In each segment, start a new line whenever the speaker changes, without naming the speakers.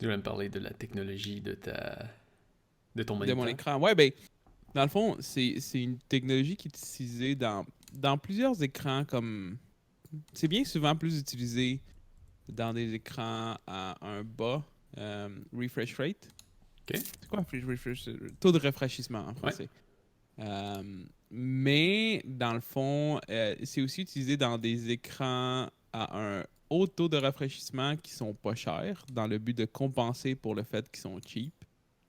Tu vas me parler de la technologie de ton
de mon
moniteur.
écran. Ouais, ben, dans le fond, c'est une technologie qui est utilisée dans plusieurs écrans comme. C'est bien souvent plus utilisé dans des écrans à un bas refresh rate.
OK?
C'est quoi taux de rafraîchissement en
Ouais.
français. Mais dans le fond, c'est aussi utilisé dans des écrans à un haut taux de rafraîchissement qui sont pas chers, dans le but de compenser pour le fait qu'ils sont cheap.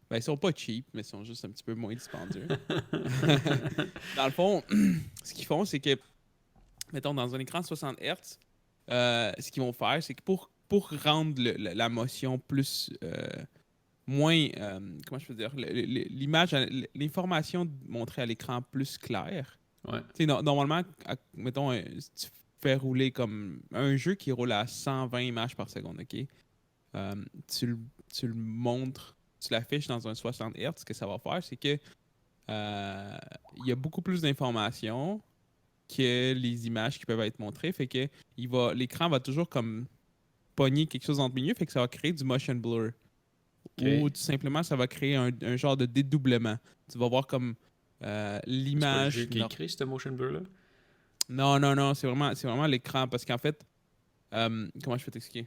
Ben, ils sont pas cheap, mais ils sont juste un petit peu moins dispendieux. Dans le fond, ce qu'ils font, c'est que, mettons, dans un écran de 60 Hz, ce qu'ils vont faire, c'est que pour rendre la motion plus. Moins. Comment je peux dire l'image, l'information montrée à l'écran plus claire.
Ouais.
Tu sais, normalement, mettons, si tu fais rouler comme un jeu qui roule à 120 images par seconde, OK? Euh, tu, le- tu le montres, tu l'affiches dans un 60 Hz, ce que ça va faire, c'est que il y a beaucoup plus d'informations que les images qui peuvent être montrées. Fait que l'écran va toujours comme pogner quelque chose entre milieu, fait que ça va créer du motion blur. Ou
OK.
tout simplement, ça va créer un genre de dédoublement. Tu vas voir comme
C'est pas le jeu
l'image.
qui crée ce motion blur-là?
Non, non, non, c'est vraiment l'écran. Parce qu'en fait, comment je peux t'expliquer?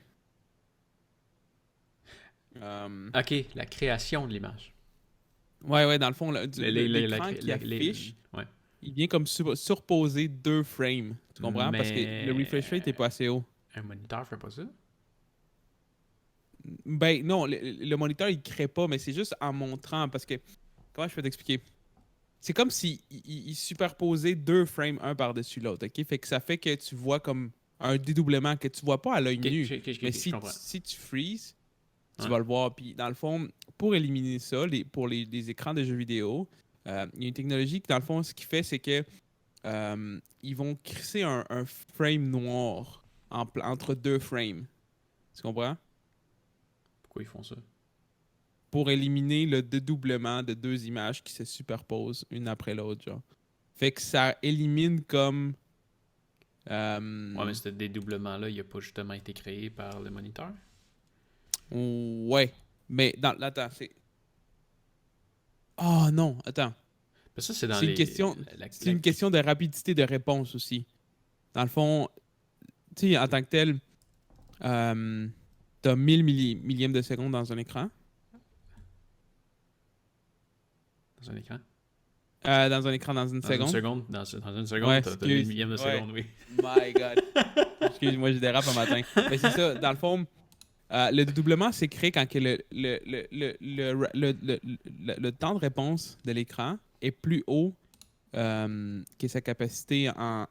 Euh,
OK, la création de l'image.
ouais, ouais, dans le fond,
La
l'écran qui affiche,
ouais.
il vient comme surposer deux frames. Tu comprends? Parce que le refresh rate n'est
Mais
pas assez haut.
un moniteur fait pas ça?
Ben non, le moniteur, il crée pas, mais c'est juste en montrant. Parce que, comment je peux t'expliquer? C'est comme si il superposait deux frames un par-dessus l'autre, ok? Fait que ça fait que tu vois comme un dédoublement que tu vois pas à l'œil
OK,
nu. Mais
je comprends.
si tu freezes, tu
Ouais.
vas le voir. Puis dans le fond, pour éliminer ça, pour les écrans de jeux vidéo, il y a une technologie qui, dans le fond, ce qu'il fait, c'est que ils vont crisser un frame noir entre deux frames. Tu comprends?
Pourquoi ils font ça?
Pour éliminer le dédoublement de deux images qui se superposent une après l'autre, genre. Fait que ça élimine comme
Ouais, mais
Euh,
ce dédoublement-là, il a pas justement été créé par le moniteur?
ouais. Mais attends, c'est. Oh non, attends.
Parce que ça, c'est dans
C'est une
les.
question. C'est une question de rapidité de réponse aussi. Dans le fond, tu sais, en tant que tel, t'as 1000 millièmes de seconde dans un écran.
Dans un écran.
Dans un écran dans une
Dans une
seconde.
seconde, dans une
Ouais,
seconde, t'as 1000
excuse.
millièmes de
Ouais.
seconde, oui.
My God. Excuse-moi, je dérape un matin. Mais c'est ça, dans le fond, le dédoublement, c'est créé quand que le temps de réponse de l'écran est plus haut que sa capacité en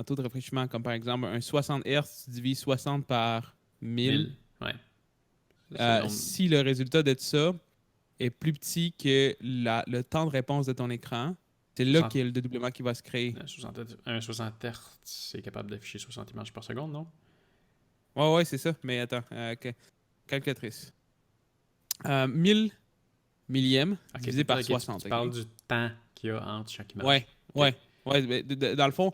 taux de rafraîchissement, comme par exemple un 60 Hz, tu divises 60 par 1000.
1000, ouais. Ça, c'est le nombre.
Si le résultat de ça est plus petit que le temps de réponse de ton écran, c'est là
60,
qu'il y a le dédoublement qui va se créer.
60 Hz, c'est capable d'afficher 60 images par seconde, non?
Ouais, ouais, c'est ça. Mais attends, calculatrice. 1000 millièmes
Ok,
divisé par
tu
60, OK?
parles du temps qu'il y a entre chaque
Ouais,
image. Ok.
ouais, ouais. Dans le fond,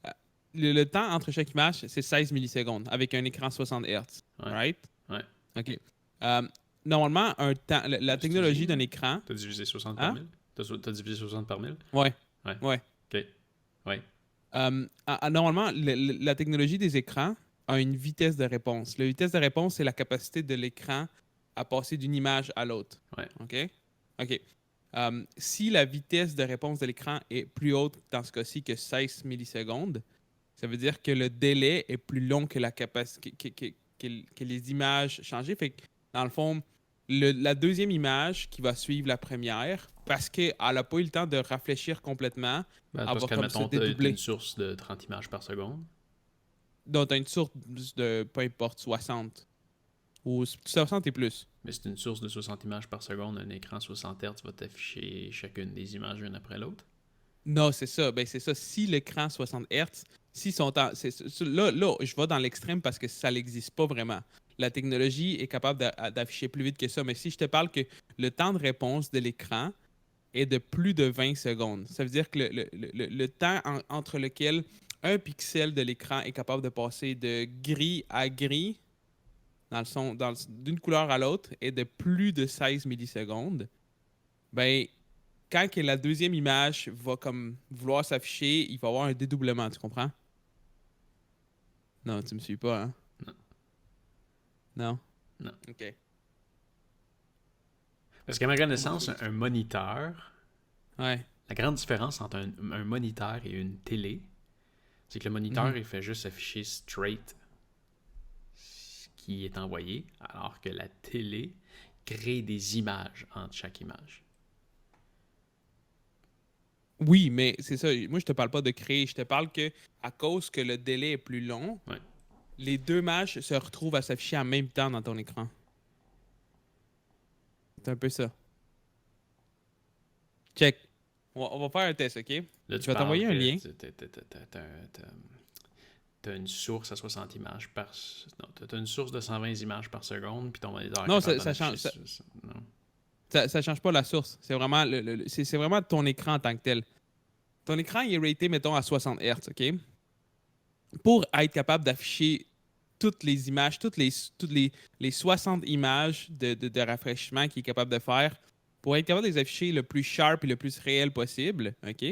euh, le temps entre chaque image, c'est 16 millisecondes avec un écran 60 Hz.
Ouais,
Right?
ouais.
OK. Euh, Normalement, la
C'est divisé,
technologie
là?
d'un écran.
T'as divisé 60 par
Hein?
1000? T'as divisé 60 par 1000?
Ouais,
Ouais.
ouais.
Ok. Ouais.
Normalement, la technologie des écrans a une vitesse de réponse. La vitesse de réponse, c'est la capacité de l'écran à passer d'une image à l'autre.
Ouais.
OK? OK. Si la vitesse de réponse de l'écran est plus haute dans ce cas-ci que 16 millisecondes, ça veut dire que le délai est plus long que la capacité que les images changées. Fait que, dans le fond, la deuxième image qui va suivre la première, parce qu'elle n'a pas eu le temps de réfléchir complètement,
Ben,
elle
parce
va
que,
comme se
mettons, t'as une
dédoubler.
source de 30 images par seconde.
Donc, tu as une source de, peu importe, 60 ou 60 et plus.
Mais c'est une source de 60 images par seconde. Un écran 60 Hz va t'afficher chacune des images une après l'autre.
Non, c'est ça. Ben, c'est ça. Si l'écran 60 Hz, si son temps. Là, je vais dans l'extrême parce que ça n'existe pas vraiment. La technologie est capable d'afficher plus vite que ça. Mais si je te parle que le temps de réponse de l'écran est de plus de 20 secondes, ça veut dire que le temps entre lequel un pixel de l'écran est capable de passer de gris à gris d'une couleur à l'autre est de plus de 16 millisecondes, ben, quand que la deuxième image va comme vouloir s'afficher, il va y avoir un dédoublement, tu comprends? Non, tu me suis pas, hein?
Non.
Non?
Non.
OK.
Parce qu'à ma
Comment tu
connaissance,
veux
un moniteur,
Ouais.
la grande différence entre un moniteur et une télé, c'est que le moniteur,
Mhm.
il fait juste afficher straight ce qui est envoyé, alors que la télé crée des images entre chaque image.
Oui, mais c'est ça. Moi, je te parle pas de créer. Je te parle que à cause que le délai est plus long,
Ouais.
les deux images se retrouvent à s'afficher en même temps dans ton écran. C'est un peu ça. Check. On va faire un test, OK?
Là,
Je
tu
vais
parles
t'envoyer un
que
lien.
t'as une source à 60 images par... Non, t'as une source de 120 images par seconde, puis ton moniteur est
Non,
capable
ça,
d'en
ça change.
afficher... Non.
Ça change pas la source. C'est vraiment, c'est vraiment ton écran en tant que tel. Ton écran il est raté, mettons, à 60 Hz, OK? Pour être capable d'afficher toutes les images, les 60 images de rafraîchissement qu'il est capable de faire, pour être capable de les afficher le plus sharp et le plus réel possible, OK?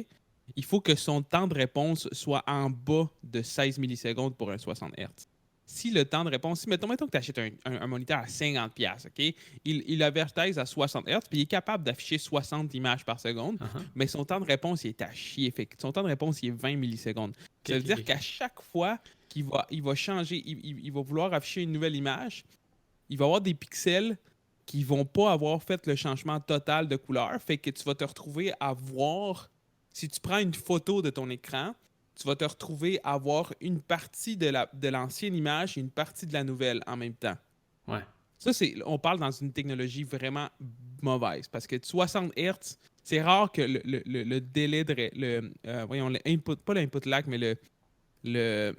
Il faut que son temps de réponse soit en bas de 16 millisecondes pour un 60 Hz. Si le temps de réponse, si mettons que tu achètes un moniteur à 50$, OK? Il avertise à 60 Hz, puis il est capable d'afficher 60 images par seconde,
Uh-huh.
mais son temps de réponse, il est à chier. Fait que son temps de réponse, il est 20 millisecondes.
Ok,
Ça veut
ok,
dire
ok.
qu'à chaque fois il va changer, il va vouloir afficher une nouvelle image, il va avoir des pixels qui vont pas avoir fait le changement total de couleur. Fait que tu vas te retrouver à voir, si tu prends une photo de ton écran, tu vas te retrouver à voir une partie de l'ancienne image et une partie de la nouvelle en même temps.
Ouais.
Ça, on parle dans une technologie vraiment mauvaise parce que 60 Hz, c'est rare que le délai voyons, le input, pas l'input lag, mais le,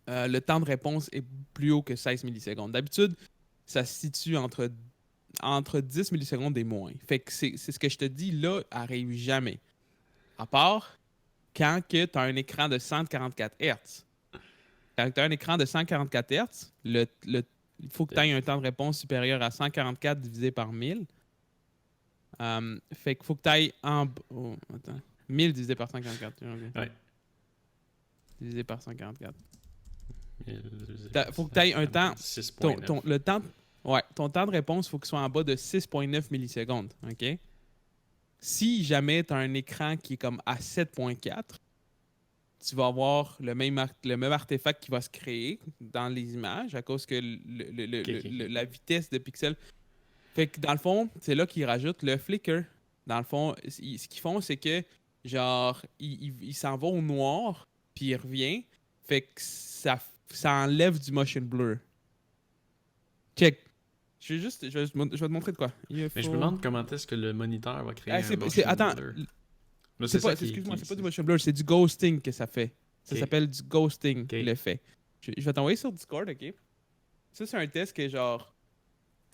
le temps de réponse est plus haut que 16 millisecondes. D'habitude, ça se situe entre 10 millisecondes et moins. Fait que c'est ce que je te dis là, arrive jamais. À part quand tu as un écran de 144 Hz. Quand tu as un écran de 144 Hz, il faut que tu aies un temps de réponse supérieur à 144 divisé par 1000. Fait qu'il faut que tu ailles en... Oh, attends. 1000 divisé par 144.
Ouais.
Divisé par 144. Faut que tu aies un temps...
6.9.
Le temps... Ouais, ton temps de réponse, il faut qu'il soit en bas de 6,9 millisecondes. OK? Si jamais tu as un écran qui est comme à 7,4, tu vas avoir le même artefact qui va se créer dans les images à cause que la vitesse de pixels. Fait que dans le fond, c'est là qu'ils rajoutent le flicker. Dans le fond, ce qu'ils font, c'est que genre, il s'en va au noir, puis il revient. Fait que ça enlève du motion blur. Check. Je vais te montrer de quoi.
Mais je me demande comment est-ce que le moniteur va créer
Ah,
un motion
attends,
blur. Là, c'est ça
excuse-moi, c'est pas du motion blur, c'est du ghosting que ça fait. Ça
Ok.
s'appelle du ghosting,
Ok.
le fait. Je vais t'envoyer sur Discord, ok? Ça, c'est un test que genre.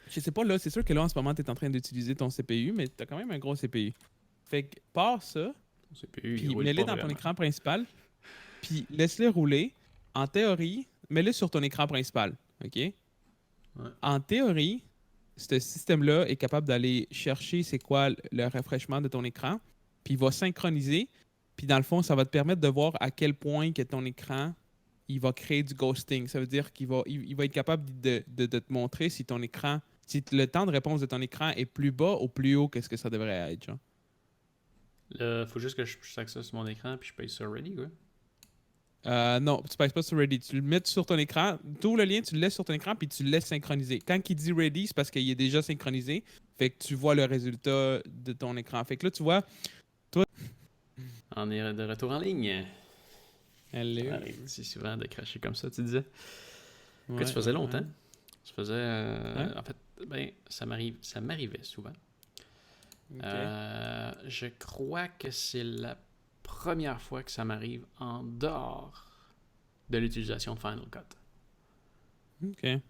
Je sais pas là, c'est sûr que là en ce moment, tu es en train d'utiliser ton CPU, mais tu as quand même un gros CPU. Fait que pars ça,
Le CPU, il
puis
roule
mets-le
pas
dans ton
vraiment.
écran principal, puis laisse-le rouler. En théorie, mets-le sur ton écran principal, ok?
Ouais.
En théorie, ce système-là est capable d'aller chercher c'est quoi le rafraîchissement de ton écran, puis il va synchroniser, puis dans le fond, ça va te permettre de voir à quel point que ton écran, il va créer du ghosting. Ça veut dire il va être capable de te montrer si ton écran, si le temps de réponse de ton écran est plus bas ou plus haut que ce que ça devrait être, genre.
Là, faut juste que je sac ça sur mon écran puis je paye ça ready, quoi.
Non, tu passes pas sur Ready. Tu le mets sur ton écran, tu ouvres le lien, tu le laisses sur ton écran, puis tu le laisses synchroniser. Quand il dit Ready, c'est parce qu'il est déjà synchronisé. Fait que tu vois le résultat de ton écran. Fait que là, tu vois, toi.
On est de retour en ligne.
Elle
Ça arrive si souvent de cracher comme ça, tu disais.
Ouais,
Ça faisait longtemps.
ouais.
Ça faisait.
Ouais.
En fait, ben, ça m'arrivait souvent.
Ok.
Je crois que c'est la première fois que ça m'arrive en dehors de l'utilisation de Final Cut.
Ok.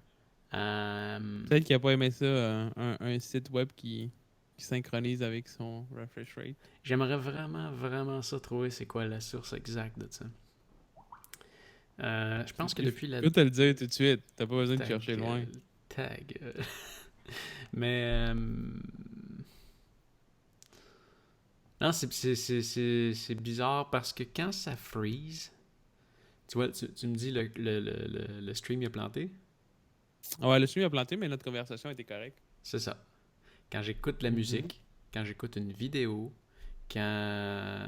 Euh,
Peut-être qu'il a pas aimé ça, un site web qui synchronise avec son refresh rate.
J'aimerais vraiment, vraiment ça trouver c'est quoi la source exacte de ça. Je pense que depuis la
Je peux te le dire tout de suite. T'as pas besoin de
tag,
chercher loin.
tag, mais non, c'est bizarre parce que quand ça freeze, tu vois, tu me dis le stream il a planté.
Ouais, le stream a planté, mais notre conversation était correcte.
C'est ça. Quand j'écoute la
Mhm.
musique, quand j'écoute une vidéo, quand...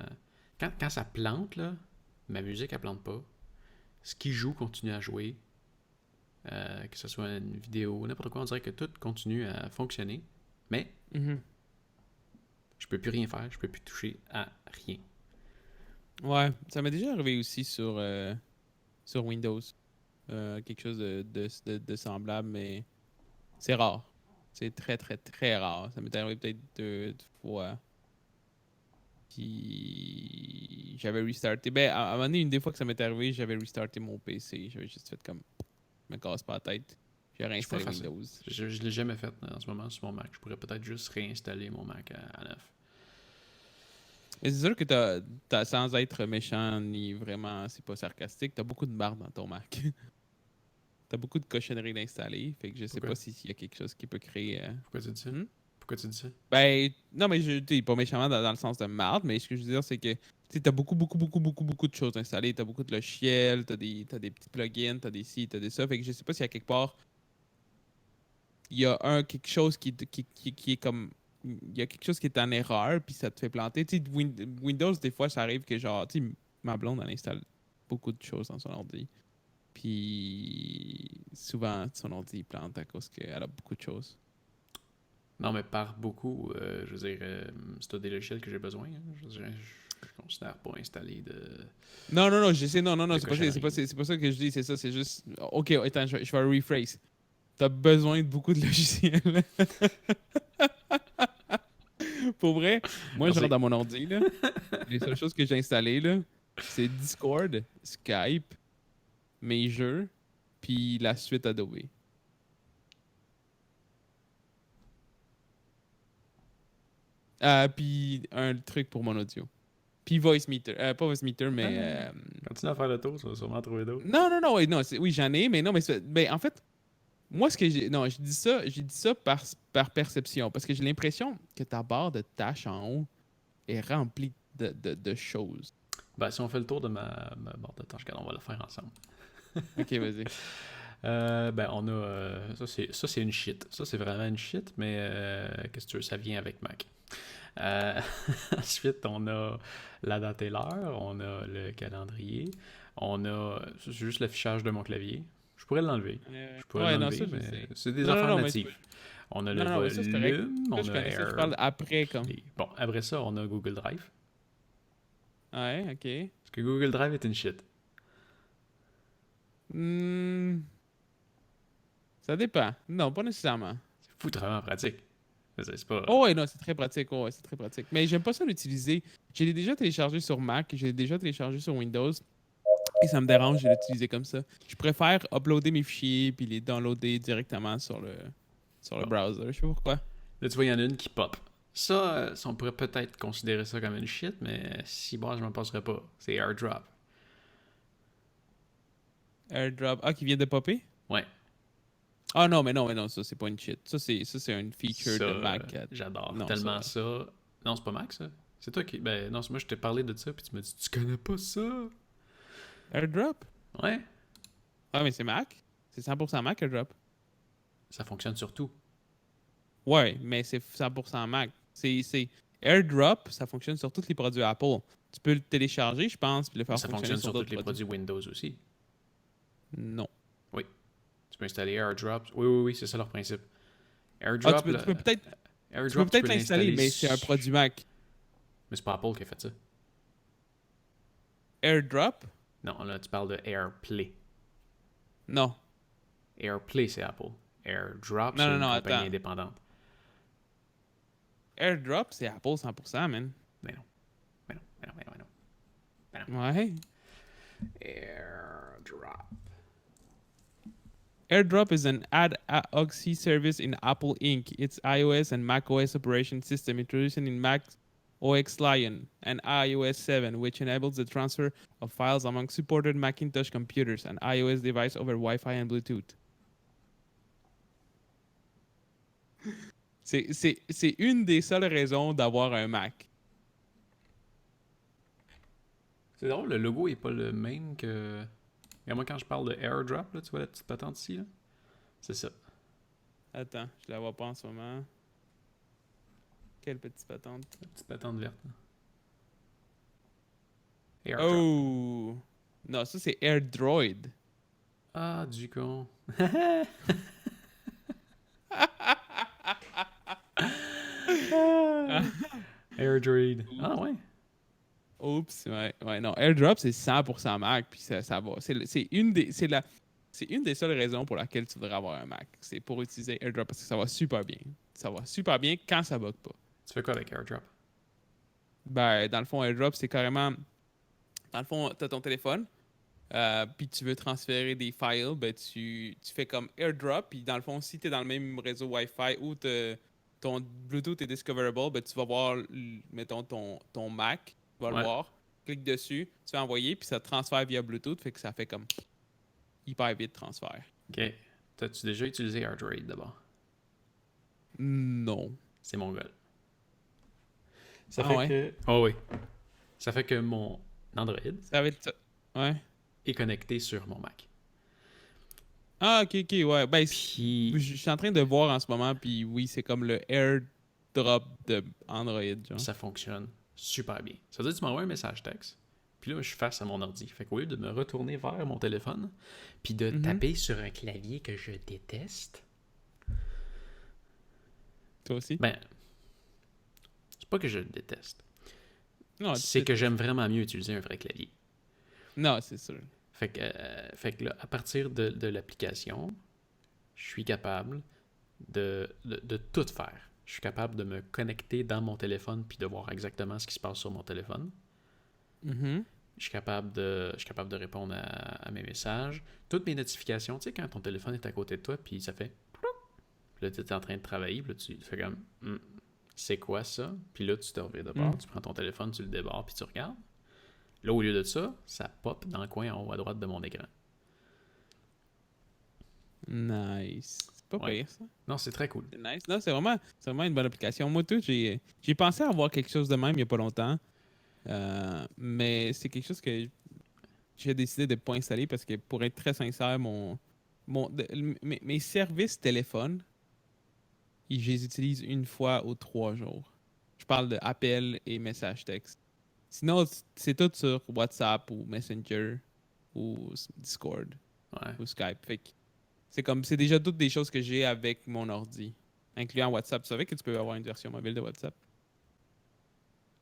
quand ça plante, là, ma musique, elle plante pas. Ce qui joue continue à jouer. Que ce soit une vidéo, n'importe quoi, on dirait que tout continue à fonctionner. Mais
Mhm.
je peux plus rien faire, je peux plus toucher à rien.
Ouais, ça m'est déjà arrivé aussi sur Windows. Quelque chose de semblable, mais c'est rare. C'est très, très, très rare. Ça m'est arrivé peut-être deux fois. Puis j'avais restarté. Ben, à un moment donné, une des fois que ça m'est arrivé, j'avais restarté mon PC. J'avais juste fait comme, me casse pas la tête. J'ai
Je pourrais
réinstallé
faire ça.
Windows.
Je l'ai jamais fait en ce moment sur mon Mac. Je pourrais peut-être juste réinstaller mon Mac à neuf.
Mais c'est sûr que sans être méchant ni vraiment, c'est pas sarcastique, t'as beaucoup de marde dans ton Mac. T'as beaucoup de cochonneries d'installer. Fait que je sais
Pourquoi?
pas s'il y a quelque chose qui peut créer.
Pourquoi tu dis ça?
Hmm?
Pourquoi tu dis ça?
Ben, non, mais je dis pas méchamment dans le sens de marde, mais ce que je veux dire, c'est que tu sais, t'as beaucoup, beaucoup, beaucoup, beaucoup, beaucoup de choses installées. T'as beaucoup de logiciels, t'as des petits plugins, t'as des ci, t'as des ça. Fait que je sais pas s'il y a quelque part, il y a quelque chose qui est comme. Il y a quelque chose qui est en erreur, puis ça te fait planter. Tu sais, Windows, des fois, ça arrive que genre, tu sais, ma blonde, elle installe beaucoup de choses dans son ordi. Puis souvent, son ordi il plante à cause qu'elle a beaucoup de choses.
Non, mais par beaucoup, je veux dire, c'est des logiciels que j'ai besoin. Hein. Je considère pas installer
Non, non, non, j'essaie. Non, non, non,
de
c'est pas,
cochonneries.
c'est pas ça que je dis, c'est ça, c'est juste. Ok, attends, je vais rephrase. T'as besoin de beaucoup de logiciels. Pour vrai, moi, genre
Merci.
dans mon ordi, là, les seules choses que j'ai installées, là, c'est Discord, Skype, mes jeux, puis la suite Adobe. Puis un truc pour mon audio. Puis Voice Meter. Pas Voice Meter,
Ah,
mais.
continue à faire le tour, tu vas sûrement trouver d'autres.
Non, non, non, oui, non, oui, j'en ai, mais non, mais ben, en fait, moi, ce que j'ai. Non, j'ai dit ça par perception, parce que j'ai l'impression que ta barre de tâches en haut est remplie de choses.
Ben, si on fait le tour de ma barre de tâches, on va le faire ensemble.
Ok, vas-y.
Ben, on a. Ça, c'est une shit. Ça, c'est vraiment une shit, mais qu'est-ce que tu veux, ça vient avec Mac. Euh, ensuite, on a la date et l'heure, on a le calendrier, on a c'est juste l'affichage de mon clavier. Je pourrais l'enlever. Je pourrais
Ouais, non, ça,
l'enlever,
je
mais
sais.
c'est des
Non, non,
affaires
non, mais c'est pas.
natives. On a le
Non, non, mais ça, c'est correct.
volume,
Ça,
on
je
a
connais ça. Je parle après, comme.
AirPlay. Bon, après ça, on a Google Drive.
Ouais, ok.
Parce que Google Drive est une shit.
Hmm, ça dépend. Non, pas nécessairement.
C'est foutrement pratique. C'est pas.
Oh, ouais, non, c'est très pratique. Oh, ouais, c'est très pratique. Mais j'aime pas ça l'utiliser. Je l'ai déjà téléchargé sur Mac, je l'ai déjà téléchargé sur Windows. Et ça me dérange de l'utiliser comme ça. Je préfère uploader mes fichiers puis les downloader directement sur le
Bon.
browser. Je sais pas pourquoi.
Là, tu vois, il y en a une qui pop. Ça, on pourrait peut-être considérer ça comme une shit, mais si bon, je m'en passerais pas. C'est AirDrop.
AirDrop. Ah, qui vient de popper?
Ouais,
Ah non, mais non, ça c'est pas une shit. Ça c'est une feature
ça,
de Mac.
j'adore
Non, ça.
tellement ça. Non, c'est pas Mac, ça. C'est toi qui. Ben, non, c'est moi, je t'ai parlé de ça, puis tu m'as dit, tu connais pas ça.
AirDrop?
Ouais,
Ah, mais c'est Mac. C'est 100% Mac, AirDrop.
ça fonctionne sur tout.
Ouais, mais c'est 100% Mac. AirDrop, ça fonctionne sur tous les produits Apple. Tu peux le télécharger, je pense, puis le
Mais
faire
ça
fonctionner
fonctionne
sur
sur tous
d'autres
les
produits.
produits Windows aussi.
Non.
Oui. Tu peux installer AirDrop. Oui, oui, oui, c'est ça leur principe.
Ah,
AirDrop,
tu peux peut-être
AirDrop, tu peux
l'installer,
l'installer.
mais c'est un produit Mac.
Mais c'est pas Apple qui a fait ça.
AirDrop?
Non, là, tu parles de AirPlay.
Non.
AirPlay, c'est Apple. AirDrop,
Non,
c'est
non,
une
non,
compagnie
attends.
indépendante.
AirDrop, c'est Apple 100%, man.
Mais non. Mais non, mais non, mais non, mais non.
Ouais.
AirDrop.
AirDrop is an ad hoc service in Apple Inc. It's iOS and macOS operation system introduced in Mac OX Lion, and iOS 7, which enables the transfer of files among supported Macintosh computers and iOS devices over Wi-Fi and Bluetooth. C'est une des seules raisons d'avoir un Mac.
C'est drôle, le logo est pas le même que. Et moi, quand je parle de AirDrop, là, tu vois la petite patente ici, là? C'est ça.
Attends, je la vois pas en ce moment. Quelle petite patente?
La petite patente verte. Là. AirDrop.
Oh! Non, ça c'est AirDroid.
Ah, du con. AirDroid. Ah ouais.
Oups, ouais, non. AirDrop, c'est 100% Mac, puis ça va. C'est une des seules raisons pour laquelle tu devrais avoir un Mac. C'est pour utiliser AirDrop, parce que ça va super bien. Ça va super bien quand ça bug pas.
Tu fais quoi avec AirDrop?
Ben, dans le fond, AirDrop, c'est carrément... Dans le fond, t'as ton téléphone, puis tu veux transférer des files, ben tu fais comme AirDrop, puis dans le fond, si t'es dans le même réseau Wi-Fi ou ton Bluetooth est discoverable, ben tu vas voir, mettons, ton Mac, tu vas le
Ouais.
voir, clique dessus, tu fais envoyer, puis ça transfère via Bluetooth, fait que ça fait comme hyper vite transfert.
Ok. T'as-tu déjà utilisé AirDroid d'abord?
Non.
C'est mon gars. Ça
Ah
fait
ouais?
que. Oh oui. Ça fait que mon Android
Ça va être... Ouais.
est connecté sur mon Mac.
Ah, ok, ouais. Ben,
Puis.
je suis en train de voir en ce moment, puis oui, c'est comme le AirDrop de Android, genre.
Ça fonctionne super bien. Ça veut dire que tu m'envoies un message texte, puis là, je suis face à mon ordi. Fait qu'au lieu de me retourner vers mon téléphone, puis de taper sur un clavier que je déteste,
Toi aussi?
ben, c'est pas que je le déteste.
Non,
C'est que j'aime vraiment mieux utiliser un vrai clavier.
Non, c'est sûr.
Fait que là, à partir de l'application, je suis capable de tout faire. Je suis capable de me connecter dans mon téléphone puis de voir exactement ce qui se passe sur mon téléphone.
Mhm.
Je suis capable de répondre à mes messages. Toutes mes notifications, tu sais, quand ton téléphone est à côté de toi, puis ça fait... Puis là, tu es en train de travailler, puis là, tu fais comme... c'est quoi ça? Puis là, tu te reviens de bord, tu prends ton téléphone, tu le débarres, puis tu regardes. Là, au lieu de ça, ça pop dans le coin en haut à droite de mon écran.
Nice. C'est pas
Ouais.
pire, ça.
Non, c'est très cool.
C'est nice. Non, c'est vraiment une bonne application. Moi, tout, j'ai pensé avoir quelque chose de même il n'y a pas longtemps. Mais c'est quelque chose que j'ai décidé de ne pas installer parce que, pour être très sincère, mes services téléphone, je les utilise une fois ou 3 jours. Je parle de appels et messages textes. Sinon, c'est tout sur WhatsApp ou Messenger ou Discord
Ouais.
ou Skype. Fait que c'est déjà toutes des choses que j'ai avec mon ordi, incluant WhatsApp. Tu savais que tu peux avoir une version mobile de WhatsApp?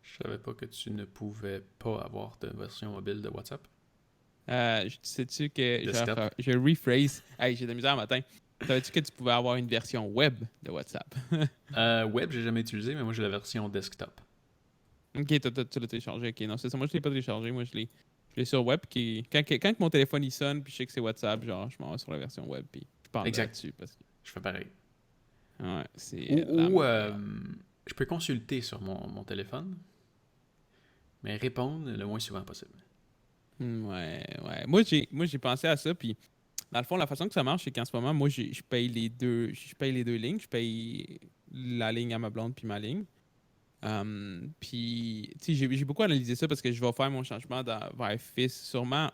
Je savais pas que tu ne pouvais pas avoir de version mobile de WhatsApp.
Sais-tu que
Desktop.
je rephrase. Hey, j'ai de la misère matin. Savais-tu que tu pouvais avoir une version web de WhatsApp?
Web, j'ai jamais utilisé, mais moi j'ai la version desktop.
Ok, tu l'as téléchargé. Ok, non, c'est ça. Moi, je l'ai pas téléchargé. Moi, je l'ai sur web. Quand mon téléphone il sonne, puis je sais que c'est WhatsApp, genre, je m'en vais sur la version web, puis je parle
Exact.
là-dessus. Parce que,
Je fais pareil.
ouais, c'est.
Ou je peux consulter sur mon téléphone, mais répondre le moins souvent possible.
Ouais. Moi, j'ai pensé à ça, puis dans le fond, la façon que ça marche, c'est qu'en ce moment, moi, je paye les deux. Je paye les deux lignes. Je paye la ligne à ma blonde, puis ma ligne. Puis, tu sais, j'ai beaucoup analysé ça parce que je vais faire mon changement vers Fizz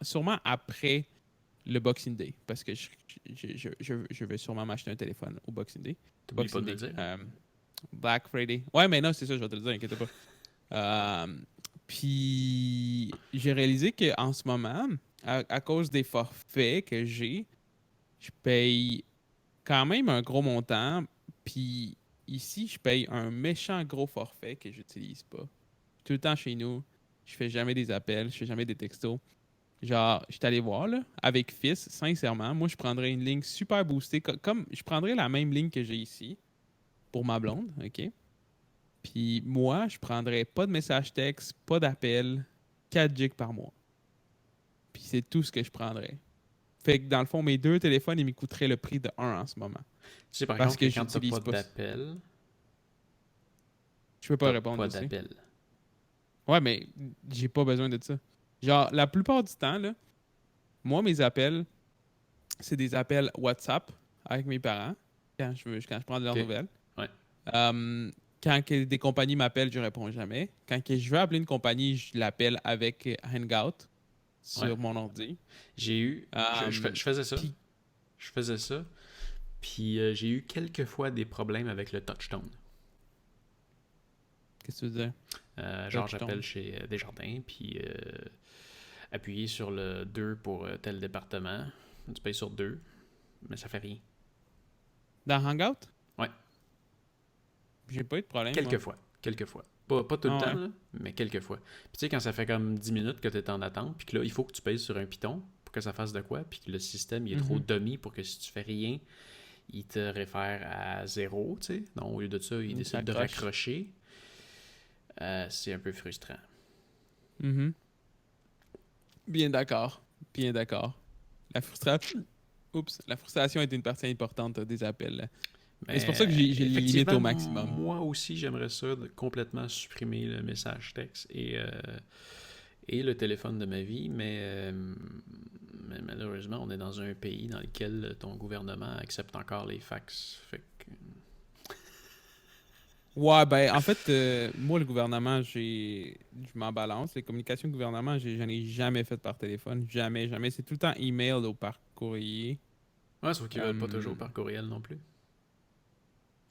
sûrement après le Boxing Day. Parce que je vais sûrement m'acheter un téléphone au Boxing Day.
T'oublies pas
Boxing
de me le
Day.
dire.
Black Friday. Ouais, mais non, c'est ça, je vais te le dire, inquiète pas. Puis, j'ai réalisé qu'en ce moment, à cause des forfaits que j'ai, je paye quand même un gros montant. Puis ici, je paye un méchant gros forfait que j'utilise pas. Tout le temps chez nous, je fais jamais des appels, je fais jamais des textos. Genre, je suis allé voir, là, avec Fizz, sincèrement, moi, je prendrais une ligne super boostée. Comme je prendrais la même ligne que j'ai ici pour ma blonde, OK? Puis moi, je prendrais pas de message texte, pas d'appel, 4 gigs par mois. Puis c'est tout ce que je prendrais. Fait que dans le fond, mes deux téléphones, ils me coûteraient le prix de un en ce moment.
Tu sais par
Parce
contre que
que
quand t'as
j'utilise
pas
pas.
d'appel,
Je peux pas
t'as
répondre
pas
aussi.
d'appel.
Ouais, mais j'ai pas besoin de ça. Genre, la plupart du temps, là, moi, mes appels, c'est des appels WhatsApp avec mes parents quand je prends de leurs
OK.
nouvelles.
Ouais.
Quand des compagnies m'appellent, je réponds jamais. Quand que je veux appeler une compagnie, je l'appelle avec Hangout
Ouais.
sur mon ordi.
J'ai eu. Je faisais ça.
Puis,
Je faisais ça. Puis j'ai eu quelques fois des problèmes avec le touchtone.
qu'est-ce que tu veux dire?
Genre, j'appelle
Touchtone.
chez Desjardins, puis appuyer sur le 2 pour tel département. Tu payes sur 2, mais ça fait rien.
Dans Hangout?
Ouais.
J'ai pas eu de problème, moi.
Quelques fois. Quelques fois. Pas tout le
Ah
temps,
ouais.
là, mais quelques fois. Puis tu sais, quand ça fait comme 10 minutes que tu es en attente, puis que là, il faut que tu payes sur un piton pour que ça fasse de quoi, puis que le système il est trop
Mhm.
dummy pour que si tu fais rien, il te réfère à zéro, tu sais. Donc au lieu de ça, il
Ça
décide de
accroche.
raccrocher. C'est un peu frustrant.
Mhm. Bien d'accord. Bien d'accord. La frustration. Oups. La frustration est une partie importante des appels, là. Et c'est pour ça que
Mais
j'ai les limites
effectivement,
au maximum.
moi aussi, j'aimerais ça de complètement supprimer le message texte et le téléphone de ma vie, mais malheureusement, on est dans un pays dans lequel ton gouvernement accepte encore les fax. Fait que,
Ouais, ben, en fait, moi, le gouvernement, je m'en balance. Les communications gouvernement, j'en ai jamais fait par téléphone. Jamais, jamais. C'est tout le temps email ou par courrier.
ouais, sauf qu'ils veulent pas
Euh,
toujours par courriel non plus.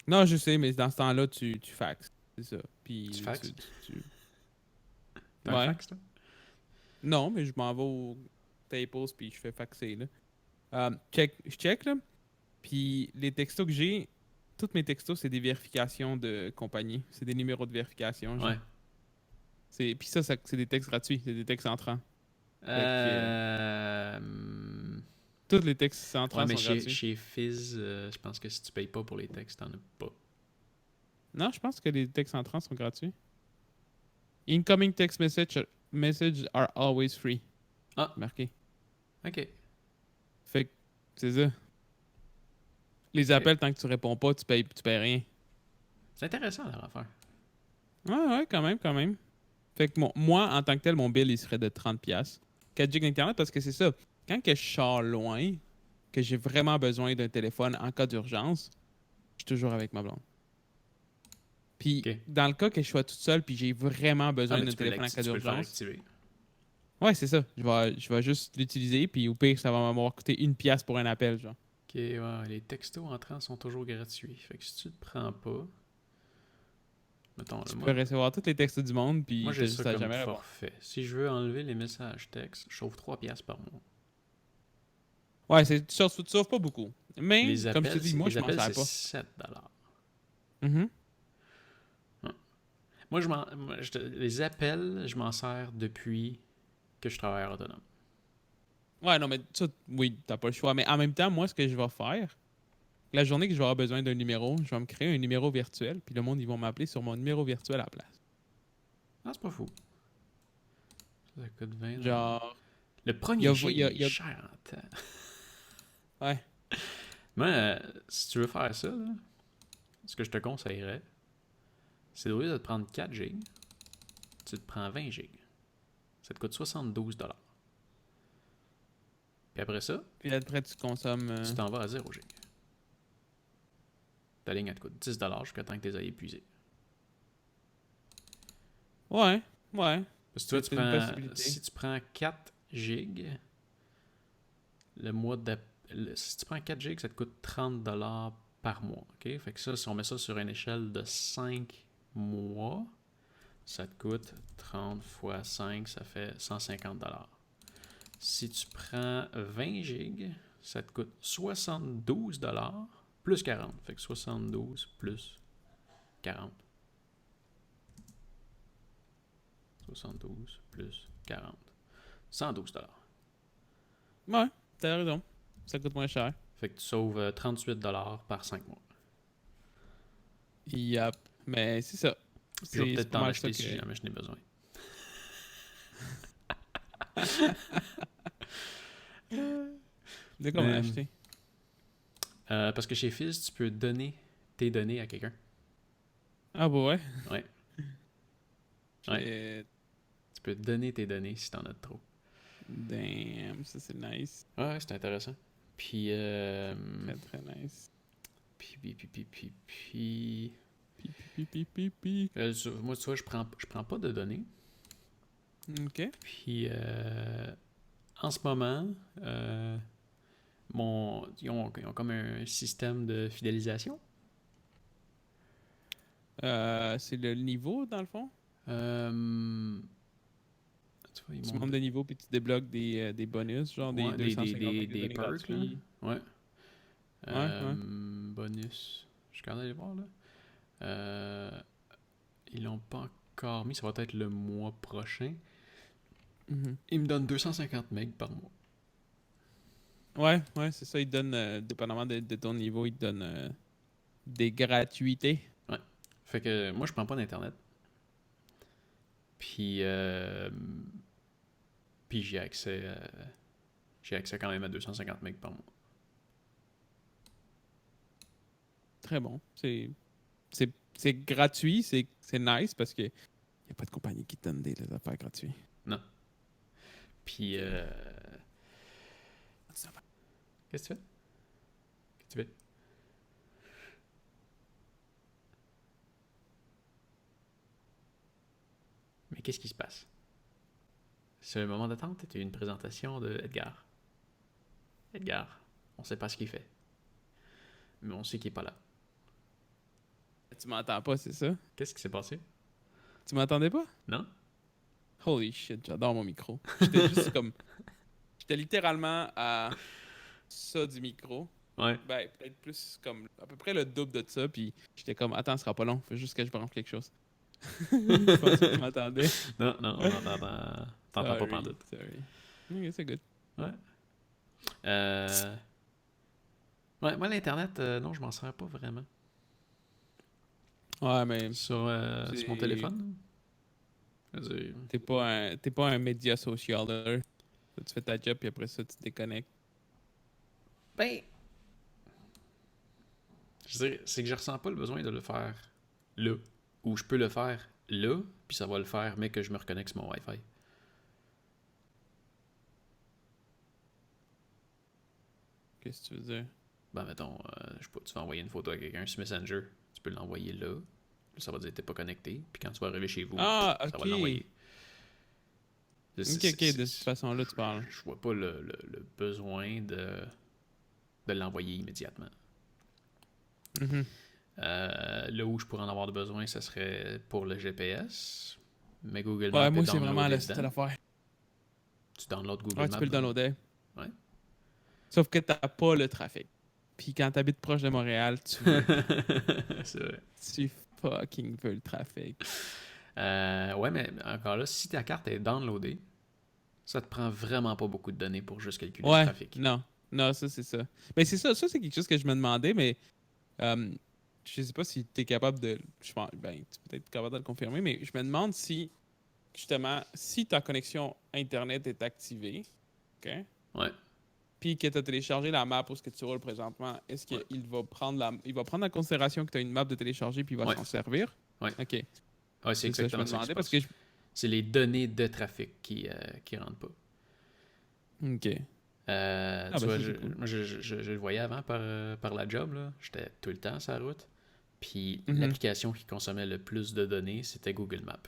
Non, je sais, mais dans ce temps-là, tu faxes. C'est ça.
Tu
Puis,
faxes? T'as un
Ouais.
fax, toi?
Non, mais je m'en vais au Staples, puis je fais faxer, là. Je check, là. Puis, les textos que j'ai, tous mes textos, c'est des vérifications de compagnie. C'est des numéros de vérification, genre.
Ouais.
Puis ça, c'est des textes gratuits. C'est des textes entrants. Fait que
Euh...
tous les textes
Ouais,
entrants
mais
sont gratuits.
chez Fizz, je pense que si tu payes pas pour les textes, t'en as pas.
Non, je pense que les textes entrants sont gratuits. Incoming text messages are always free.
Ah,
Marqué.
ok.
Fait que c'est ça. Les
Ok.
appels, tant que tu réponds pas, tu payes rien.
C'est intéressant leur affaire.
Ouais, ouais, quand même, quand même. Fait que moi, en tant que tel, mon bill, il serait de 30$. 4 gigs d'internet, parce que c'est ça. Quand que je sors loin, que j'ai vraiment besoin d'un téléphone en cas d'urgence, je suis toujours avec ma blonde. Puis,
Ok.
dans le cas que je sois toute seule, puis j'ai vraiment
Ah,
besoin
mais
d'un téléphone en cas
tu peux le faire
d'urgence,
activer.
ouais, c'est ça. Je vais juste l'utiliser, puis au pire, ça va m'avoir coûté 1$ pour un appel, genre.
Ok, ouais, les textos entrants sont toujours gratuits. Fait que si tu te prends pas, mettons, là,
Tu peux recevoir tous les textes du monde,
moi
puis
j'ai
t'as
ça
juste à
comme
jamais répondre.
forfait. Si je veux enlever les messages textes, je sauve 3$ par mois.
Ouais, tu sauves pas beaucoup. Mais, comme je te dis, moi,
Les
je m'en
appels
sers
c'est
pas.
7$.
Mhm.
Ouais. Moi, les appels, je m'en sers depuis que je travaille autonome.
Ouais, non, mais ça, oui, t'as pas le choix. Mais en même temps, moi, ce que je vais faire, la journée que je vais avoir besoin d'un numéro, je vais me créer un numéro virtuel, puis le monde, ils vont m'appeler sur mon numéro virtuel à la place.
Ah, c'est pas fou. Ça coûte 20$.
Genre,
Le
il y
premier
a,
gig,
il y a-
il est
il y a-
cher en temps.
ouais.
Moi, si tu veux faire ça, là, ce que je te conseillerais, c'est au lieu de te prendre 4 gigs, tu te prends 20 gigs. Ça te coûte 72$. Puis après ça,
Puis après, tu consommes.
tu t'en vas à 0 gigs. Ta ligne, elle te coûte 10$ jusqu'à temps que tu les aies épuisés.
Ouais, ouais.
Parce que
C'est une possibilité.
si tu prends 4 gigs, le mois si tu prends 4 gigs, ça te coûte 30$ par mois. OK? Fait que ça, si on met ça sur une échelle de 5 mois, ça te coûte 30 fois 5, ça fait 150$. Si tu prends 20 gigs, ça te coûte 72$ plus 40. Fait que 72 plus 40. 72 plus 40. 112$.
Ouais, t'as raison. Ça coûte moins cher.
Fait que tu sauves 38$ par 5 mois.
Yep. Mais c'est ça.
Puis je vais
C'est
peut-être
pas
t'en
mal ça
acheter
que.
si jamais je n'ai besoin.
De quoi on a
Mais,
acheté?
parce que chez Fizz, tu peux donner tes données à quelqu'un.
Ah, bah ouais.
Ouais. Ouais. peux donner tes données si t'en as trop.
Damn, ça c'est nice.
Ouais, c'est intéressant. Puis,
Très très nice.
puis...
Pi.
Moi, tu vois, je prends pas de données.
Ok.
Puis, en ce moment, ils ont comme un système de fidélisation.
C'est le niveau dans le fond?
Euh, Tu vois, ils
Tu
m'ont
montes de niveau puis tu débloques des bonus, genre des
ouais,
250 avec des
des
données
perks, là.
gratuits.
Ouais.
Ouais.
Bonus. Je suis capable d'aller voir, là. Euh, Ils l'ont pas encore mis. Ça va être le mois prochain.
Mhm.
Ils me donnent 250 MB par mois.
Ouais, c'est ça. Ils te donnent, dépendamment de ton niveau, ils te donnent des gratuités.
Ouais. Fait que moi, je prends pas d'Internet. Puis, puis j'ai accès quand même à 250 MB par mois.
Très bon. C'est gratuit, c'est nice parce que y a pas de compagnie qui te donne des affaires gratuites.
Non. Puis,
Ok.
qu'est-ce que tu fais? Qu'est-ce que tu fais? Mais qu'est-ce qui se passe? C'est un moment d'attente. C'était une présentation de Edgar. Edgar, on sait pas ce qu'il fait. Mais on sait qu'il est pas là.
Tu m'entends pas, c'est ça?
Qu'est-ce qui s'est passé?
Tu m'entendais pas?
Non?
Holy shit, j'adore mon micro. J'étais juste comme. J'étais littéralement à ça du micro.
Ouais.
Ben, peut-être plus comme à peu près le double de ça. Puis j'étais comme, attends, ce sera pas long. Faut juste que je branche quelque chose. Je pensais que tu m'entendais.
Non, on t'entend pas pantoute.
Sorry. Ok, c'est good.
Ouais. Euh... Ouais, moi, l'Internet, non, je m'en sers pas vraiment.
Ouais, mais
Sur mon téléphone. Je veux dire,
t'es pas un média social, là. Tu fais ta job, puis après ça, tu te déconnectes.
ben, je veux dire, c'est que je ressens pas le besoin de le faire là. Ou je peux le faire là, puis ça va le faire, mais que je me reconnecte sur mon Wi-Fi.
Qu'est-ce que tu veux dire?
Ben, mettons, je sais pas, tu vas envoyer une photo à quelqu'un sur Messenger. Tu peux l'envoyer là. Là, ça va dire que t'es pas connecté. Puis quand tu vas arriver chez vous,
Ah,
ça va
ok.
l'envoyer.
Ok, de cette façon-là, tu parles.
Je vois pas le besoin de l'envoyer immédiatement.
Mhm.
Là où je pourrais en avoir besoin, ça serait pour le GPS. Mais Google Maps
Ouais,
est
moi, c'est vraiment
downloadé
c'était
dedans.
l'affaire.
Tu downloads Google
Ouais, tu
Maps
peux le
dans...
downloader.
Ouais.
Sauf que t'as pas le trafic. Puis quand t'habites proche de Montréal, tu veux.
C'est vrai.
Tu fucking veux le trafic.
Ouais, mais encore là, si ta carte est downloadée, ça te prend vraiment pas beaucoup de données pour juste calculer le
Ouais,
trafic.
non. Non, ça, c'est ça. Mais c'est ça, c'est quelque chose que je me demandais, mais euh, je sais pas si tu es capable de. Je pense, ben, tu peux être capable de le confirmer, mais je me demande si, justement, si ta connexion Internet est activée, OK?
Ouais,
Puis que tu as téléchargé la map pour ce que tu roules présentement, est-ce
ouais,
qu'il va prendre il va prendre en considération que tu as une map de télécharger puis il va
ouais,
s'en servir?
ouais.
OK.
Ouais, c'est
C'est ça, je me
exactement ça qui se
demandais parce que
passe. C'est les données de trafic qui rentrent pas.
OK. Ah,
Tu
ben
vois,
ça, c'est cool.
moi, je le voyais avant par la job, là. J'étais tout le temps sur la route. Puis
Mhm.
l'application qui consommait le plus de données, c'était Google Maps.